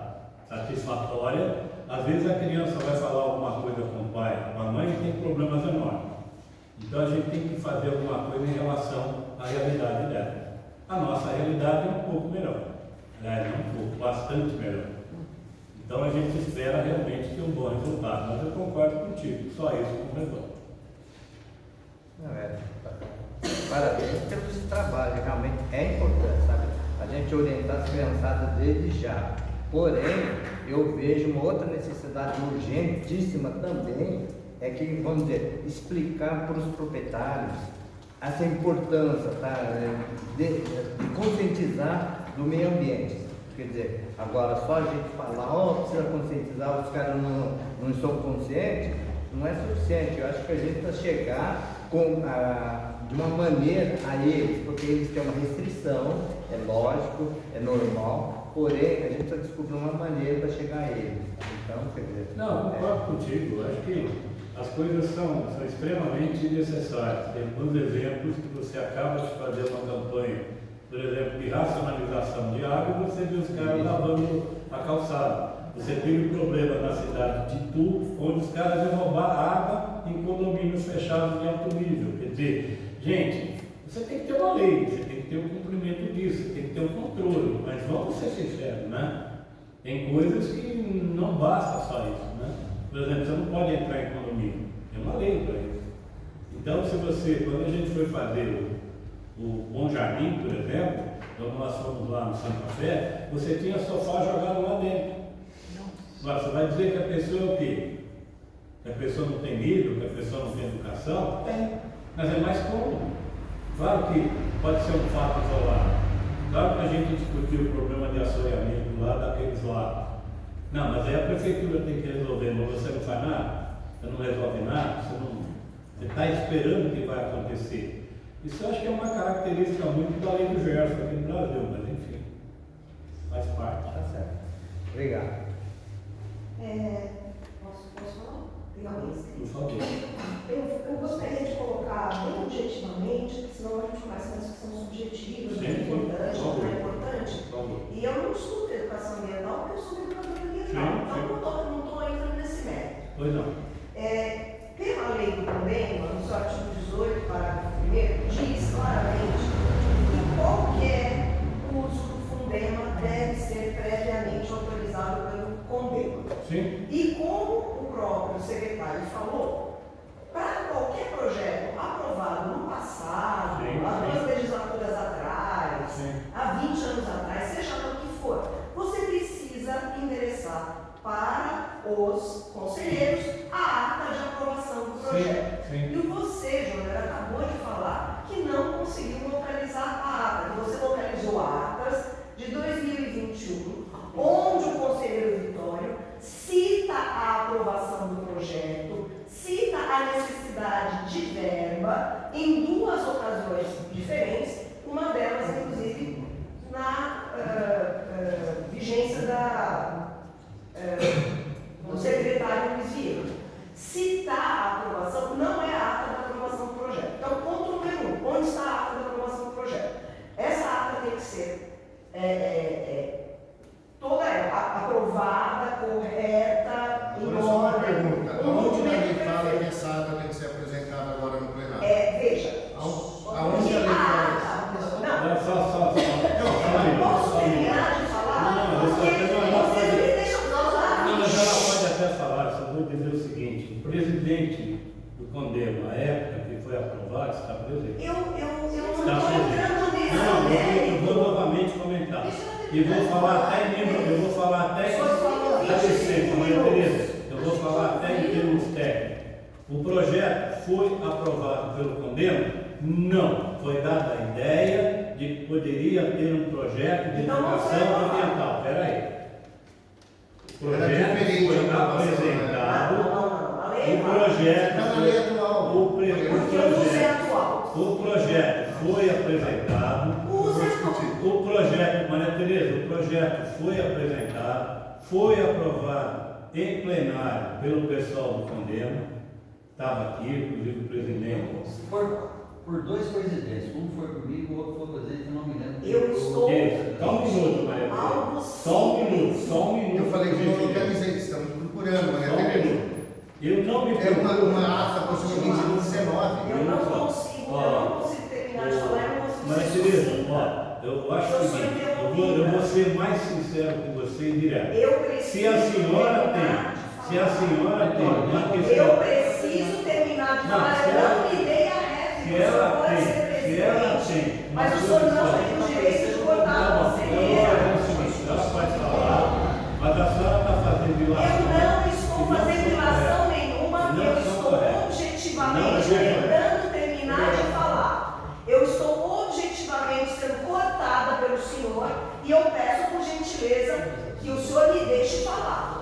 satisfatórias, às vezes a criança vai falar alguma coisa com o pai, com a mãe, e tem problemas enormes. Então a gente tem que fazer alguma coisa em relação à realidade dela. A nossa realidade é um pouco melhor, não um pouco, bastante melhor. Então a gente espera realmente ter um bom resultado, mas eu concordo contigo, só isso não resolve. Parabéns pelo esse trabalho, realmente é importante, sabe? A gente orientar as criançadas desde já. Porém, eu vejo uma outra necessidade urgentíssima também, é que, vamos dizer, explicar para os proprietários essa importância, tá? de conscientizar do meio ambiente. Quer dizer, agora só a gente falar, precisa conscientizar, os caras não são conscientes, não é suficiente. Eu acho que a gente precisa chegar de uma maneira a eles, porque eles têm uma restrição, é lógico, é normal, porém a gente precisa descobrir uma maneira para chegar a eles. Então, quer dizer... Não, concordo contigo. Eu acho que as coisas são extremamente necessárias. Tem alguns exemplos que você acaba de fazer uma campanha, por exemplo, de racionalização de água, e você vê os caras lavando a calçada. Você teve um problema na cidade de Itu, onde os caras iam roubar água em condomínios fechados de alto nível. Quer dizer, gente, você tem que ter uma lei, você tem que ter um cumprimento disso, você tem que ter um controle, mas vamos ser sinceros, né? Tem coisas que não basta só isso, né? Por exemplo, você não pode entrar em condomínio, tem uma lei para isso. Então, quando a gente foi fazer o Bom Jardim, por exemplo, quando nós fomos lá no Santa Fé, você tinha sofá jogado lá dentro. Agora, você vai dizer que a pessoa é o quê? Que a pessoa não tem nível, que a pessoa não tem educação? Tem, mas é mais cômodo. Claro que pode ser um fato isolado. Claro que a gente discutiu o problema de assoreamento lá daqueles lados. Não, mas aí a prefeitura tem que resolver, mas você não faz nada, você não resolve nada, você está esperando o que vai acontecer. Isso eu acho que é uma característica muito da lei do Gerson aqui no Brasil, mas enfim, faz parte. Tá certo. Obrigado. Posso falar? Tem alguém Por favor. Eu gostaria de colocar bem objetivamente, senão a gente começa uma discussão subjetiva, do que é importante, do que não é importante. E eu não estudo educação ambiental porque eu sou educadora ambiental, então não estou entrando nesse mérito. Pois não. Pela lei do convênio, no seu artigo 18, parágrafo 1º, diz claramente que qualquer uso do Fundema deve ser previamente autorizado pelo Condema. Sim. E como o próprio secretário falou, para qualquer projeto aprovado no passado, há 2 legislaturas atrás, há 20 anos atrás, seja lá o que for, você precisa endereçar para os conselheiros a ata de aprovação do projeto. E você, Júnior, acabou de falar que não conseguiu localizar a ata, que você localizou atas de 2021, onde o conselheiro Vitório cita a aprovação do projeto, cita a necessidade de verba em 2 ocasiões diferentes, uma delas, inclusive, na vigência do secretário Luiz Vieira. Citar a aprovação não é a ata da aprovação do projeto. Então, ponto número 1, onde está a ata da aprovação do projeto? Essa ata tem que ser toda ela aprovada, correta, em ordem. Aonde na lei fala que essa ata tem que ser apresentada agora no plenário? Veja. Aonde a lei fala isso? Não, posso terminar de falar? Você me deixa falar. Não, mas ela pode até falar, só vou dizer o seguinte: o presidente do Condema, à época que foi aprovado, está presente. Eu não estou entrando nesse eu vou novamente comentar. E vou falar até em termos técnicos. O projeto foi aprovado pelo Condema? Não. Foi dada a ideia de que poderia ter um projeto de educação ambiental. Espera aí. O projeto foi apresentado. O projeto foi apresentado. O projeto, Maria Tereza, o projeto foi apresentado, foi aprovado em plenário pelo pessoal do Condema, estava aqui, inclusive o presidente. Por 2 presidentes, um foi comigo, o outro foi o presidente, não me lembro. Eu estou. Só um minuto, Maria Tereza. Só um minuto. Eu falei que eu não localizei, estamos procurando, Maria Só um Tereza. minuto. Eu não me É uma ata aproximadamente de 19. Eu não consigo terminar de falar, eu não consigo. Maria Tereza, ó. eu acho o seguinte, eu vou ser mais sincero com você e direto. Eu preciso Se a senhora tem uma questão... Eu preciso terminar de falar, eu não me dei a réplica. Se ela tem... Mas o senhor não tem o direito de cortar a conselheira. Ela pode falar, mas a senhora está fazendo dilação. Eu não estou fazendo dilação nenhuma, eu estou objetivamente tentando terminar de falar. Eu estou objetivamente sendo cortada pelo senhor e eu peço por gentileza que o senhor me deixe falar.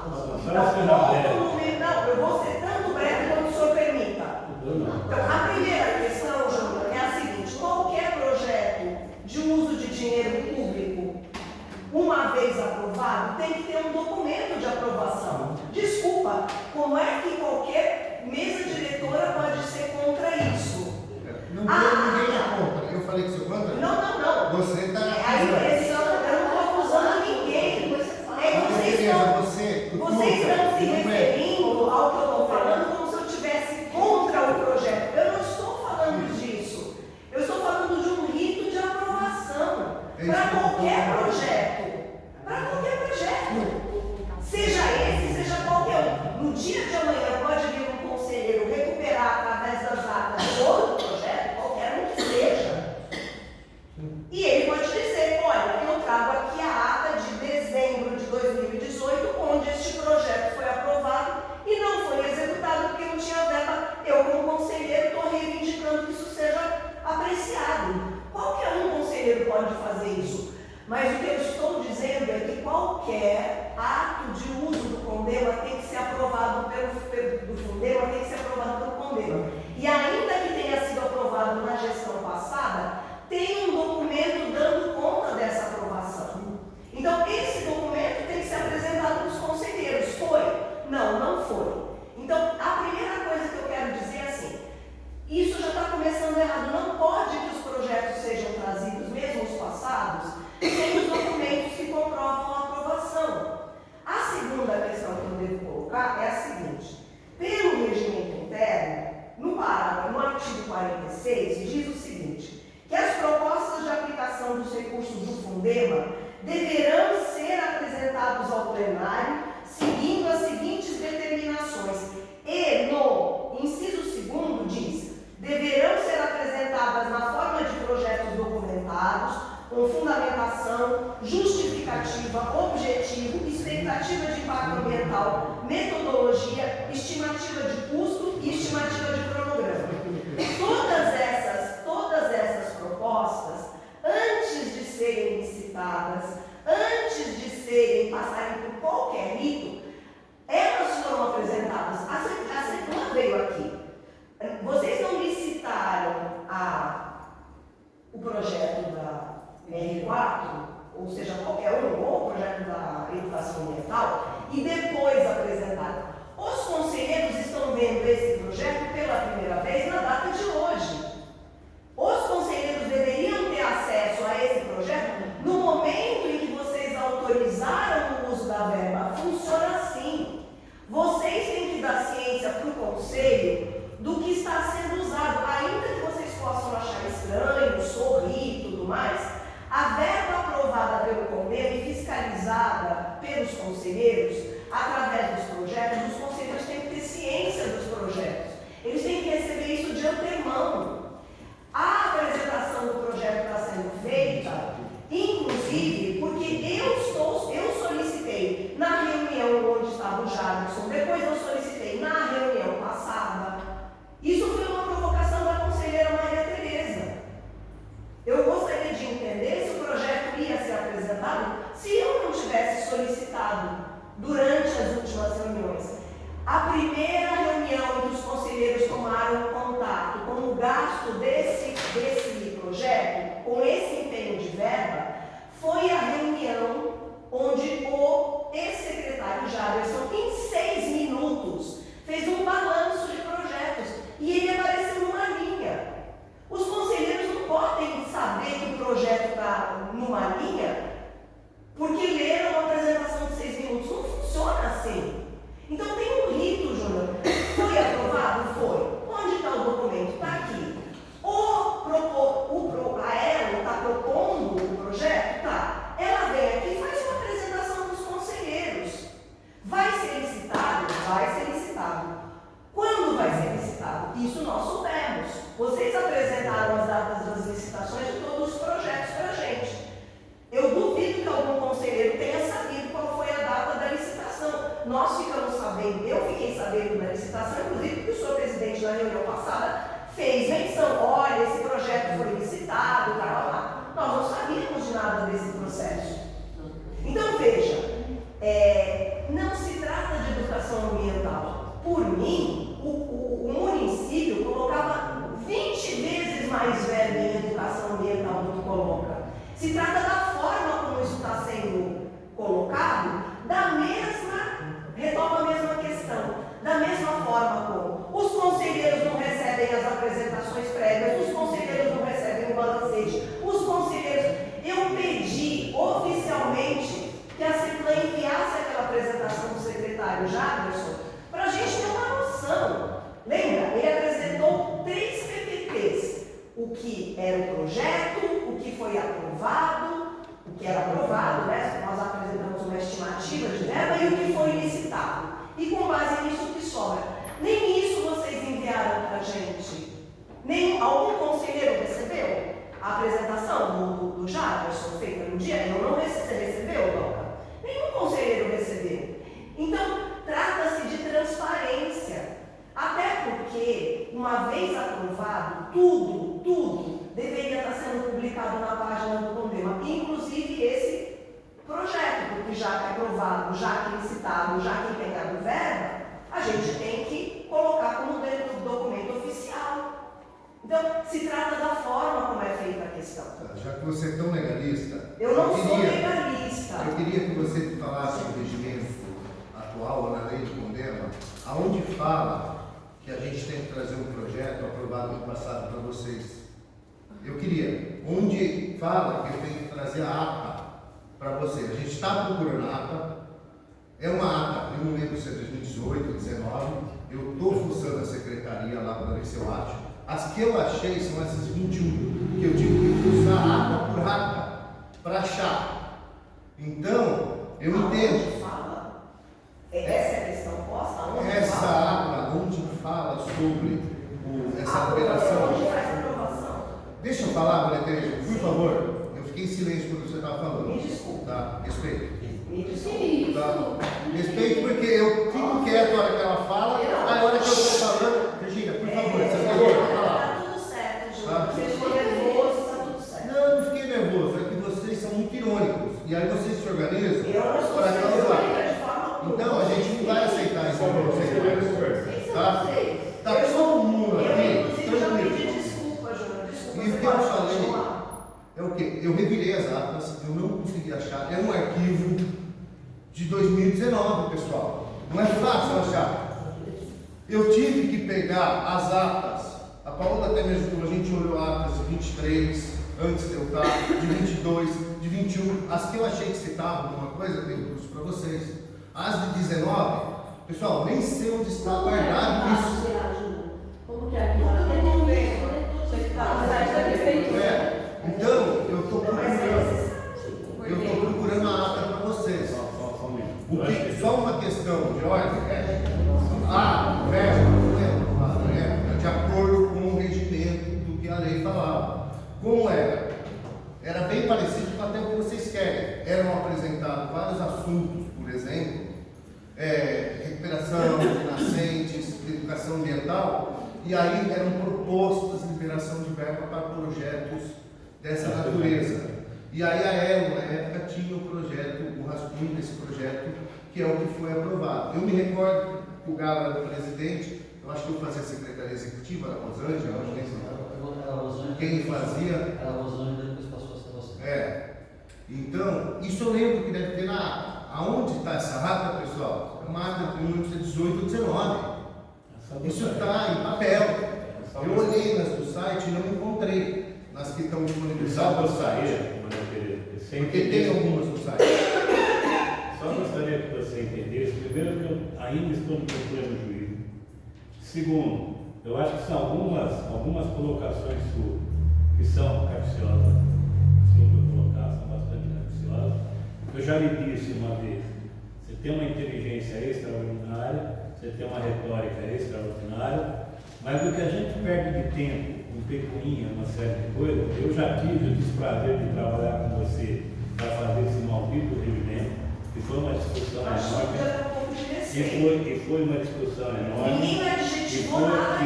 Não, eu vou ser tanto breve quanto o senhor permita. Então, a primeira questão, Júnior, é a seguinte: qualquer projeto de uso de dinheiro público, uma vez aprovado, tem que ter um documento de aprovação. Desculpa, como é que qualquer mesa diretora pode ser contra isso? Não ninguém é contra. Eu falei que sou contra? Não. Você está... A impressão, eu não estou acusando ninguém. Vocês estão se referindo ao que eu estou falando como se eu estivesse contra o projeto. Eu não estou falando disso. Eu estou falando de um rito de aprovação para qualquer projeto. Para qualquer projeto. Seja esse, seja qualquer um. No dia de amanhã pode vir um conselheiro recuperar através das atas outro projeto, qualquer um que seja. E ele pode dizer: olha, eu trago aqui a ata de dezembro de 2018, onde este projeto foi aprovado e não foi executado porque não tinha verba. Eu, como conselheiro, estou reivindicando que isso seja apreciado. Qualquer um conselheiro pode fazer isso. Mas o que eu estou dizendo é que qualquer ato de uso do Condema tem que ser aprovado pelo Fundema, tem que ser aprovado pelo Condema. E ainda que tenha sido aprovado na gestão passada, tem um documento dando conta dessa aprovação. Então, esse documento tem que ser apresentado para os conselheiros. Foi? Não foi. Então, a primeira coisa que eu quero dizer é assim: isso já está começando errado. Não pode que os projetos sejam trazidos, mesmo os passados, sem os documentos que comprovam a aprovação. A segunda questão que eu devo colocar é a seguinte: pelo regimento interno, no artigo 46, diz o seguinte: que as propostas de aplicação dos recursos do Fundema deverão ser apresentados ao plenário seguindo as seguintes determinações. E no inciso 2º diz: deverão ser apresentadas na forma de projetos documentados, com fundamentação, justificativa, objetivo, expectativa de impacto ambiental, metodologia, estimativa de custo e estimativa de cronograma. Todas essas propostas, antes de serem licitadas, antes de passarem por qualquer rito, elas foram apresentadas. A CETUAN veio aqui. Vocês não licitaram o projeto da R4, ou seja, qualquer um, ou o projeto da educação ambiental, e depois apresentaram. Os conselheiros estão vendo esse projeto pela primeira vez na data de hoje. Os conselheiros deveriam ter acesso a esse projeto no momento em que vocês autorizaram o uso da verba. Funciona assim. Vocês têm que dar ciência para o conselho do que está sendo usado, ainda que vocês possam achar estranho, sorrir e tudo mais. A verba aprovada pelo Condema e fiscalizada pelos conselheiros, através dos projetos, os conselheiros têm que ter ciência dos projetos. Eles têm que receber isso de antemão. A apresentação do projeto está sendo feita, inclusive, porque eu solicitei na reunião onde estava o Jadson, depois eu solicitei na reunião passada. Isso foi uma provocação da conselheira Maria Tereza. Eu gostaria de entender se o projeto ia ser apresentado se eu não tivesse solicitado durante as últimas reuniões. A primeira reunião em que os conselheiros tomaram contato com o gasto desse projeto, com esse empenho de verba, foi a reunião onde o ex-secretário Jadson, em 6 minutos, fez um balanço de projetos e ele apareceu numa linha. Os conselheiros não podem saber que o projeto está numa linha porque leram uma apresentação de 6 minutos. Não funciona assim. Então tem um rito, Júnior. Foi aprovado? Foi. Onde está o documento? Está aqui. A Aero está propondo o projeto nós ficamos sabendo, eu fiquei sabendo da licitação, inclusive porque o senhor presidente na reunião passada fez menção, olha, esse projeto foi licitado, lá. Nós não sabíamos de nada desse processo. Então veja, não se trata de educação ambiental. Por mim, o município colocava 20 vezes mais verba em educação ambiental do que coloca. Se trata da forma como isso está sendo colocado, retoma a mesma questão, da mesma forma como os conselheiros não recebem as apresentações prévias, os conselheiros não recebem o balancete, os conselheiros... Eu pedi oficialmente que a CEPLAN enviasse aquela apresentação do secretário Jaderson para a gente ter uma noção. Lembra? Ele apresentou 3 PPTs, o que era o projeto, o que foi aprovado, o que era aprovado, né? Nós apresentamos uma estimativa de verba e o que foi licitado. E com base nisso, o que sobra. Nem isso vocês enviaram para a gente. Algum conselheiro recebeu a apresentação do Jaderson feita no dia? Eu não recebi. Você recebeu, Doca? Nenhum conselheiro recebeu. Então, trata-se de transparência. Até porque, uma vez aprovado, tudo deveria estar sendo publicado na página do Condema, inclusive esse projeto, porque já que é aprovado, já que licitado, já que empenhado verba, a gente tem que colocar como dentro do documento oficial. Então, se trata da forma como é feita a questão. Já que você é tão legalista... Eu não sou legalista. Eu queria que você falasse do regimento atual, na lei do Condema, aonde fala que a gente tem que trazer um projeto aprovado no passado para vocês. Eu queria, onde fala que eu tenho que trazer a ata para vocês. A gente está procurando a ata, é uma ata, eu não lembro se é 2018, 2019, eu estou fuçando a secretaria lá para ver se eu acho. As que eu achei são essas 21, que eu tive que fuçar ata por ata para achar. Então, eu entendo. Fala? Essa é a questão posta? Essa ata, onde fala sobre essa operação. Onde faz a aprovação? Deixa eu falar, Maria Tereza, por favor. Eu fiquei em silêncio quando você estava falando. Me desculpa. Tá, respeito. Me desculpa. Tá. Respeito porque eu fico quieto na hora que ela fala, aí na hora que eu estou falando. Regina, por favor, você falou. Tá tudo certo, Júlio. Você ficou nervoso, tá tudo certo. Não, não fiquei nervoso, é que vocês são muito irônicos. E aí vocês se organizam Eu não sou para causar. de forma alguma. Então a gente não vai aceitar isso para vocês. Quem são Tá? vocês? Tá todo mundo Eu, aqui inclusive, já pedi tranquilo. desculpa, Júlio. Desculpa. E o você que eu pode falei continuar? é o quê? Eu revirei as atas, eu não consegui achar. É um arquivo de 2019, pessoal. Não é fácil achar. Eu tive que pegar as atas. A Paola até mesmo falou, a gente olhou atas de 23, antes de eu estar, de 22, de 21. As que eu achei que citavam alguma coisa, eu tenho curso para vocês. As de 19, pessoal, nem sei onde está guardado isso. Como que é aqui? Todo Então, eu estou procurando a ata para vocês. Só uma questão de ordem de acordo com o regimento do que a lei falava. Como era? Era bem parecido com até o que vocês querem. Eram apresentados vários assuntos, por exemplo, recuperação de nascentes, educação ambiental, e aí eram propostas liberação de verba para projetos dessa natureza. E aí a ELO, na época, tinha o projeto, o rascunho desse projeto, que é o que foi aprovado. Eu me recordo que o Galo era o presidente, eu acho que eu fazia a secretaria executiva, era a Rosângela, não lembro quem fazia. Era a Rosângela, depois passou a ser você. Então, isso eu lembro que deve ter na ata. Aonde está essa ata, pessoal? É uma ata de 1918 ou 19. Isso está em papel. Eu olhei nas do site e não encontrei nas que estão disponibilizadas no site. Porque tem algumas no site. Só gostaria que você entendesse, primeiro, que eu ainda estou no procurando juízo. Segundo, eu acho que são algumas colocações suas que são capciosas. Sim, vou colocar, são bastante capciosas. Eu já lhe disse uma vez, você tem uma inteligência extraordinária, você tem uma retórica extraordinária, mas o que a gente perde de tempo com pecuinha, uma série de coisas, eu já tive o desprazer de trabalhar com você para fazer esse maldito regimento, que foi uma discussão Acho que é enorme. já está um pouco de E foi uma discussão enorme. Ninguém adjetivou nada aqui.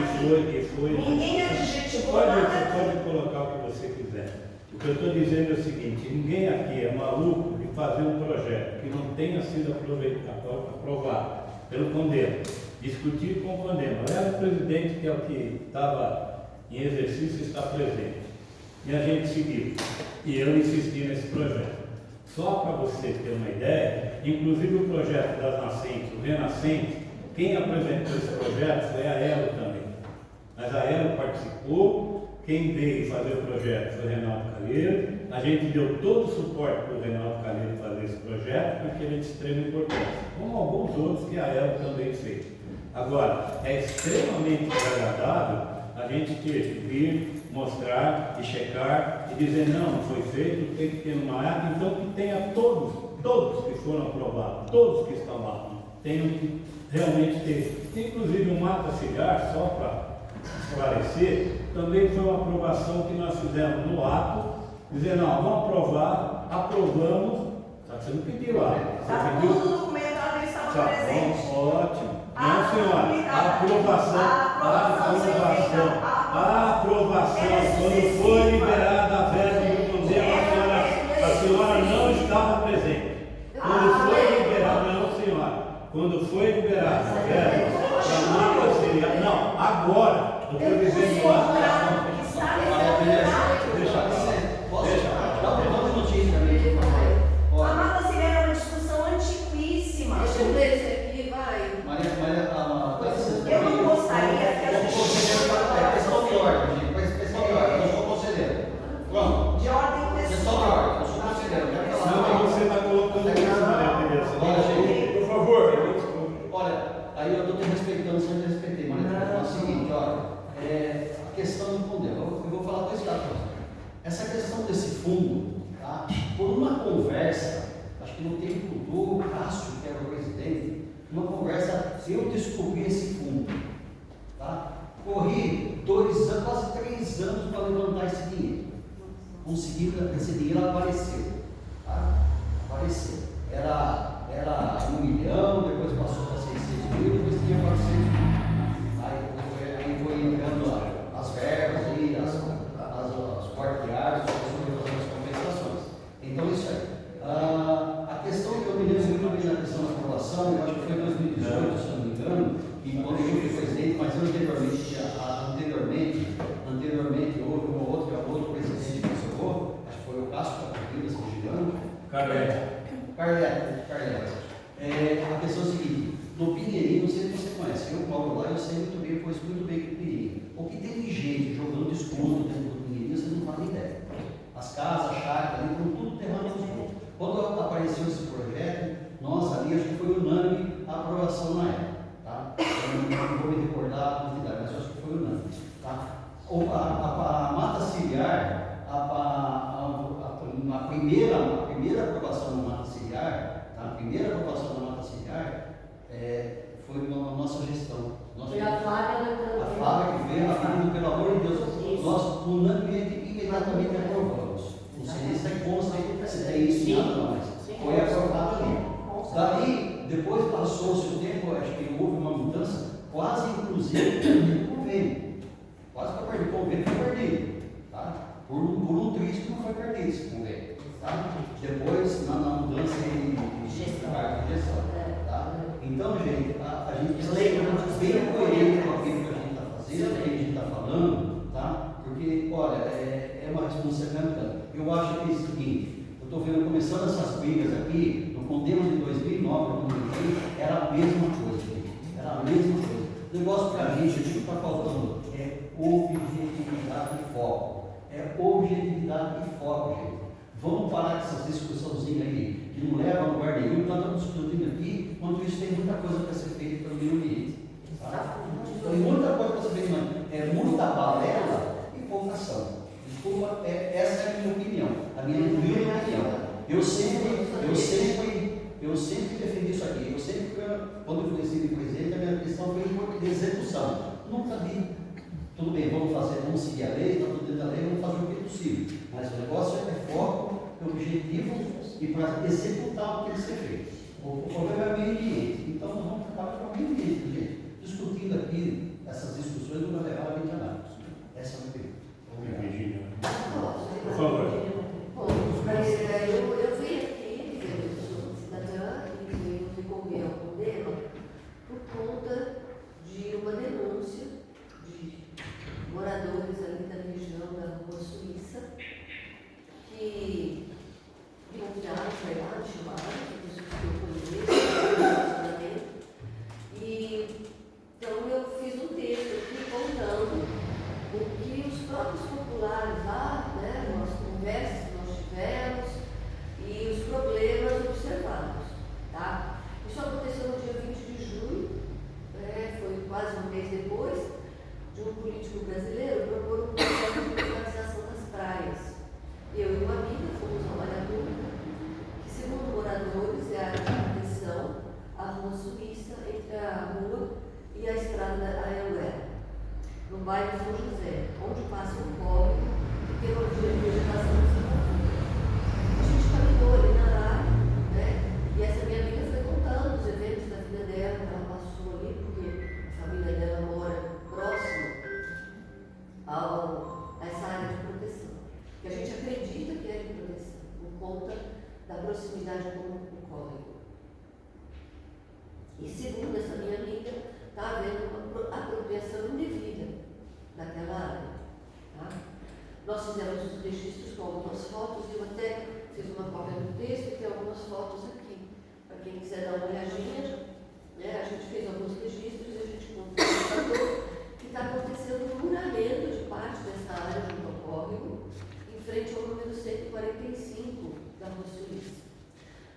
Ninguém adjetivou nada aqui. Pode colocar o que você quiser. O que eu estou dizendo é o seguinte: ninguém aqui é maluco de fazer um projeto que não tenha sido aprovado pelo Condema, discutir com o Condema. Era o presidente, que é o que estava em exercício, está presente. E a gente seguiu. E eu insisti nesse projeto. Só para você ter uma ideia, inclusive o projeto das nascentes, o Renascente, quem apresentou esse projeto foi a Elo também. Mas a Elo participou, quem veio fazer o projeto foi o Reinaldo Calheiro. A gente deu todo o suporte para o Reinaldo Calheiro fazer esse projeto, porque ele é de extrema importância, como alguns outros que a Elo também fez. Agora, é extremamente desagradável a gente ter que vir, mostrar e checar e dizer não foi feito, tem que ter uma ata, então que tenha todos que foram aprovados, todos que estão lá, tenham que realmente ter. Inclusive o Mata Cigar, só para esclarecer, também foi uma aprovação que nós fizemos no ato, dizer não, vamos aprovar, aprovamos, só que você não pediu lá. Está tudo documentado, eles estavam presentes. Ótimo. Não, senhora, a aprovação, quando foi liberada a verba do Condema, a senhora não estava presente. Quando foi liberada, não, senhora, quando foi liberada a verba para mata ciliar, não, agora, não estou dizendo lá. Vamos notícia também. A mata ciliar é uma discussão antiquíssima. Deixa eu ver esse aqui, vai. Eu não gostaria que a gente... Questão de ordem, gente. Questão de ordem. Eu sou conselheiro. Pronto. De ordem Questão de pessoal. ordem. Eu sou conselheiro. Quero Não, falar. você está colocando isso, Maria Tereza. Olha, gente. Por favor. Olha, aí eu estou te respeitando, sempre respeitei, Maria Tereza. É o seguinte, olha. A questão do Condema. Eu vou falar dois dados. Essa questão desse fundo, tá? Por uma conversa, acho que no tempo do Cássio, que era o presidente, uma conversa, eu descobri esse fundo, tá? Corri 2 anos, quase 3 anos para levantar esse dinheiro. Consegui, esse dinheiro apareceu, tá? Apareceu. Era 1 milhão, depois passou para 600 mil, depois tinha 400 mil. Aí foi entrando as verbas aí, as quarteares, as compensações. Então isso aí. A questão que eu me lembro muito bem da questão da aprovação, eu acho que foi em 2018, se não me engano, e quando eu fui presidente, mas anteriormente houve outro presidente que encerrou, acho que foi o Cássio Capinas, se não me engano. Carleto. A questão é a seguinte, no Pinheirinho, não sei se você conhece, eu moro lá, eu sei muito bem, eu conheço muito bem o Pinheirinho. O que tem de gente jogando desconto dentro do Pinheirinho, você não faz ideia. As casas, chácaras, ali, estão tudo derramando desconto. Quando apareceu esse projeto, nós ali, acho que foi unânime a aprovação na época, tá? Eu não vou me recordar a quantidade, mas acho que foi unânime, tá? A mata ciliar, a primeira aprovação da mata ciliar, tá? A primeira aprovação da mata ciliar foi na nossa gestão. Foi a Flávia, a Flávia que veio, ela pediu, pelo amor de Deus, nós unanimemente, imediatamente aprovamos. Não sei se consta, se tem isso, nada mais. Foi aprovado ali. Daí, depois passou-se o tempo, acho que houve uma mudança, quase inclusive perdido o convênio. Quase que eu perdi o convênio, foi perdido. Tá? Por um triste não foi perdido esse convênio. Tá? Depois, na mudança de gestão. Tá? Então, gente, a gente precisa ser bem coerente com aquilo que a gente está fazendo, com aquilo que a gente está falando, tá? Porque, olha, é uma responsabilidade. Eu acho que é o seguinte, eu estou vendo, começando essas brigas aqui, no Condema de 2009, era a mesma coisa, gente. Era a mesma coisa. O negócio para a gente, o que está faltando é objetividade e foco. É objetividade e foco, gente. Vamos parar com essas discussõezinhas aí, que não levam a lugar nenhum, nós estamos discutindo aqui, enquanto isso tem muita coisa para ser feita pelo meio ambiente. Tá? Tem muita coisa para ser feita, mas é muita balela e pouca ação. Desculpa, essa é a minha opinião, a minha opinião. Eu sempre defendi isso aqui. Eu sempre, quando eu fui eleito presidente, a minha questão foi de execução. Nunca vi. Tudo bem, vamos seguir a lei, está tudo dentro da lei, vamos fazer o que é possível. Mas o negócio é foco, é objetivo e para executar o que tem que ser feito. O problema é meio ambiente. Então, nós vamos trabalhar a rua e a estrada da Anhanguera, no bairro São José, onde passa um córrego que tem uma vegetação desenvolvida. A gente caminhou ali na área, né? E essa minha amiga foi contando os eventos da vida dela, que ela passou ali, porque a família dela mora próximo a essa área de proteção, que a gente acredita que é de proteção, por conta da proximidade com o córrego. E segundo essa minha amiga, está havendo uma apropriação indevida daquela área. Tá? Nós fizemos os registros com algumas fotos, eu até fiz uma cópia do texto e tem algumas fotos aqui. Para quem quiser dar uma olhadinha, né? A gente fez alguns registros e a gente constatou que está acontecendo um muramento de parte dessa área junto ao córrego, em frente ao número 145 da Rua Suíça.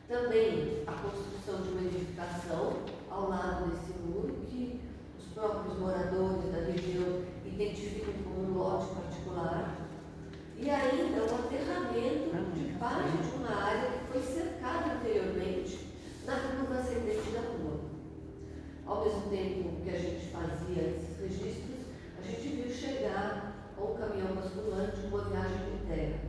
Também a construção de uma edificação ao lado desse muro, que os próprios moradores da região identificam como um lote particular. E ainda o aterramento de parte de uma área que foi cercada anteriormente na curva ascendente da rua. Ao mesmo tempo que a gente fazia esses registros, a gente viu chegar um caminhão basculante, uma viagem de terra.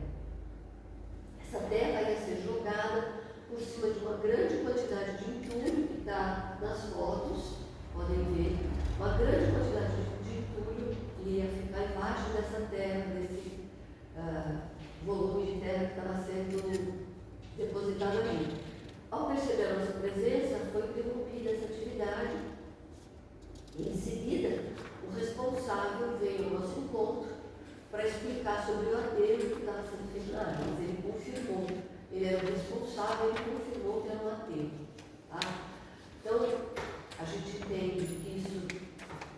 Essa terra ia ser jogada por cima de uma grande quantidade de entulho, que está nas fotos, podem ver, uma grande quantidade de entulho ia ficar embaixo dessa terra, desse volume de terra que estava sendo depositado ali. Ao perceber a nossa presença, foi interrompida essa atividade e, em seguida, o responsável veio ao nosso encontro para explicar sobre o aterro que estava sendo feito na área, mas ele confirmou. Ele era o responsável, ele confirmou que era um aterro. Tá? Então, a gente entende que isso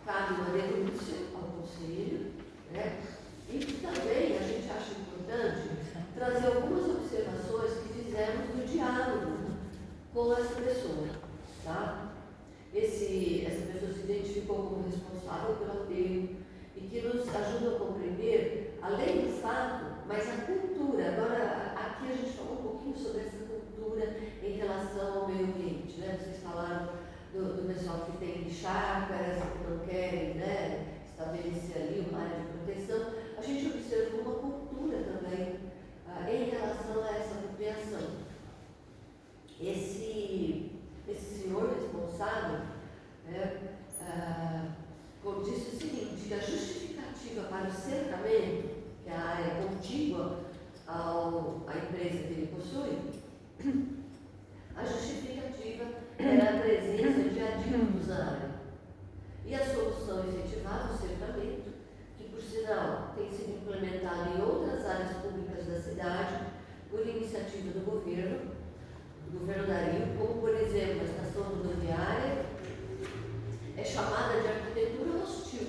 cabe uma denúncia ao Conselho, né? E também a gente acha importante trazer algumas observações que fizemos no diálogo com essa pessoa. Tá? Essa pessoa se identificou como responsável pelo aterro e que nos ajuda a compreender, além do fato, mas a cultura. Agora, aqui a gente falou um pouquinho sobre essa cultura em relação ao meio ambiente. Né? Vocês falaram do pessoal que tem chácaras, que não querem, né, estabelecer ali uma área de proteção. A gente observa uma cultura também em relação a essa apropriação. Esse senhor responsável disse o seguinte, que a justificativa para o cercamento, que é a área contígua à empresa que ele possui, a justificativa era a presença de aditivos na área. E a solução efetivada, o cercamento, que por sinal tem sido implementado em outras áreas públicas da cidade, por iniciativa do governo Dario, como por exemplo a estação rodoviária, é chamada de arquitetura hostil,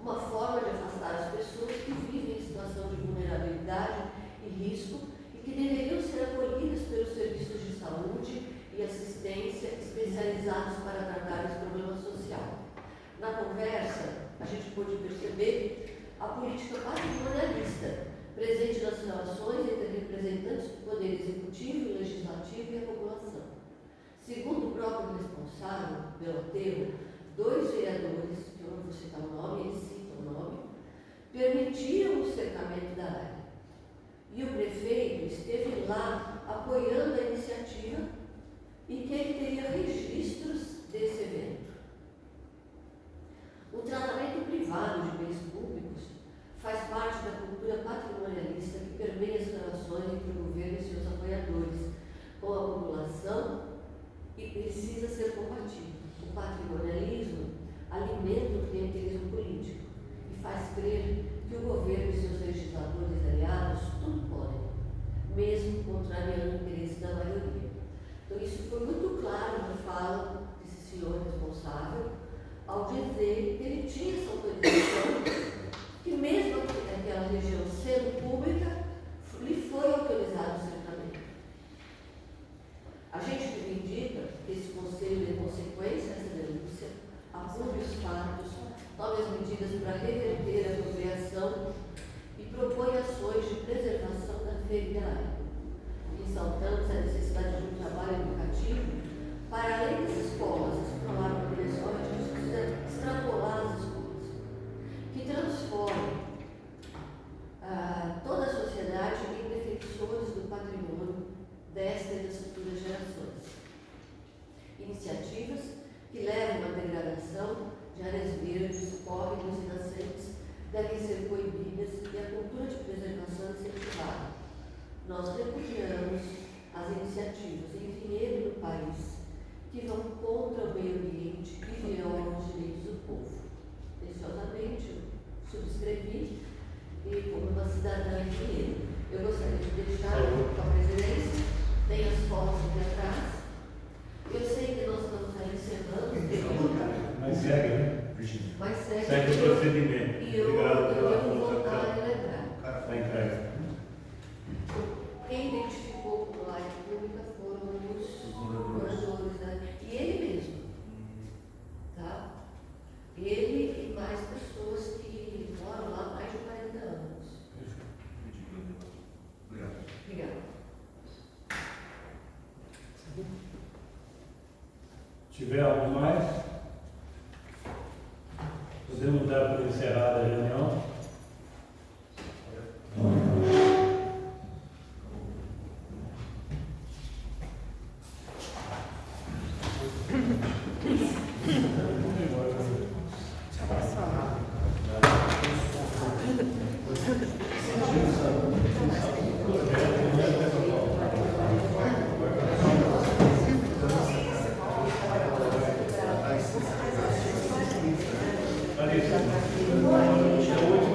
uma forma de afastar as pessoas que vivem em situação de vulnerabilidade e risco e que deveriam ser acolhidas pelos serviços de saúde e assistência especializados para tratar esse problema social. Na conversa, a gente pôde perceber a política patrimonialista presente nas relações entre representantes do Poder Executivo e Legislativo e a população. Segundo o próprio responsável pelo aterro, 2 vereadores, que eu não vou citar o nome, eles citam o nome, permitiram o cercamento da área. E o prefeito esteve lá apoiando a iniciativa e que ele teria registros desse evento. O tratamento privado de bens públicos faz parte da cultura patrimonialista que permeia as relações entre o governo e seus apoiadores com a população e precisa ser combatido. O patrimonialismo alimenta o clientelismo político e faz crer que o governo e seus legisladores aliados tudo podem, mesmo contrariando o interesse da maioria. Então isso foi muito claro na fala desse senhor responsável, ao dizer que ele tinha essa autorização, que mesmo aquela região sendo pública, lhe foi autorizado o cercamento. A gente reivindica que esse Conselho dê consequência a essa denúncia, apure os fatos, tome as medidas para reverter a apropriação e propõe ações de preservação da ferida área. Ressaltamos a necessidade de um trabalho educativo para além dessas criação de áreas verdes, córregos e nascentes devem ser coibidas e a cultura de preservação incentivada. Nós repudiamos as iniciativas em dinheiro do país que vão contra o meio ambiente e violam os direitos do povo. Atenciosamente, subscrevi e como uma cidadã engenheira. Eu gostaria de deixar com a presidência, tem as fotos aqui atrás. Eu sei que nós estamos encerrando o período, Mas segue, né? mas Segue o procedimento. e eu Obrigado pela devo voltar colocação. a lembrar. Está em casa. Quem identificou como área pública foram os moradores, né? E ele mesmo, tá? Ele e mais pessoas que moram lá há mais de 40 anos. Obrigada. Tiver algo mais? Podemos dar por encerrada a reunião? Parece.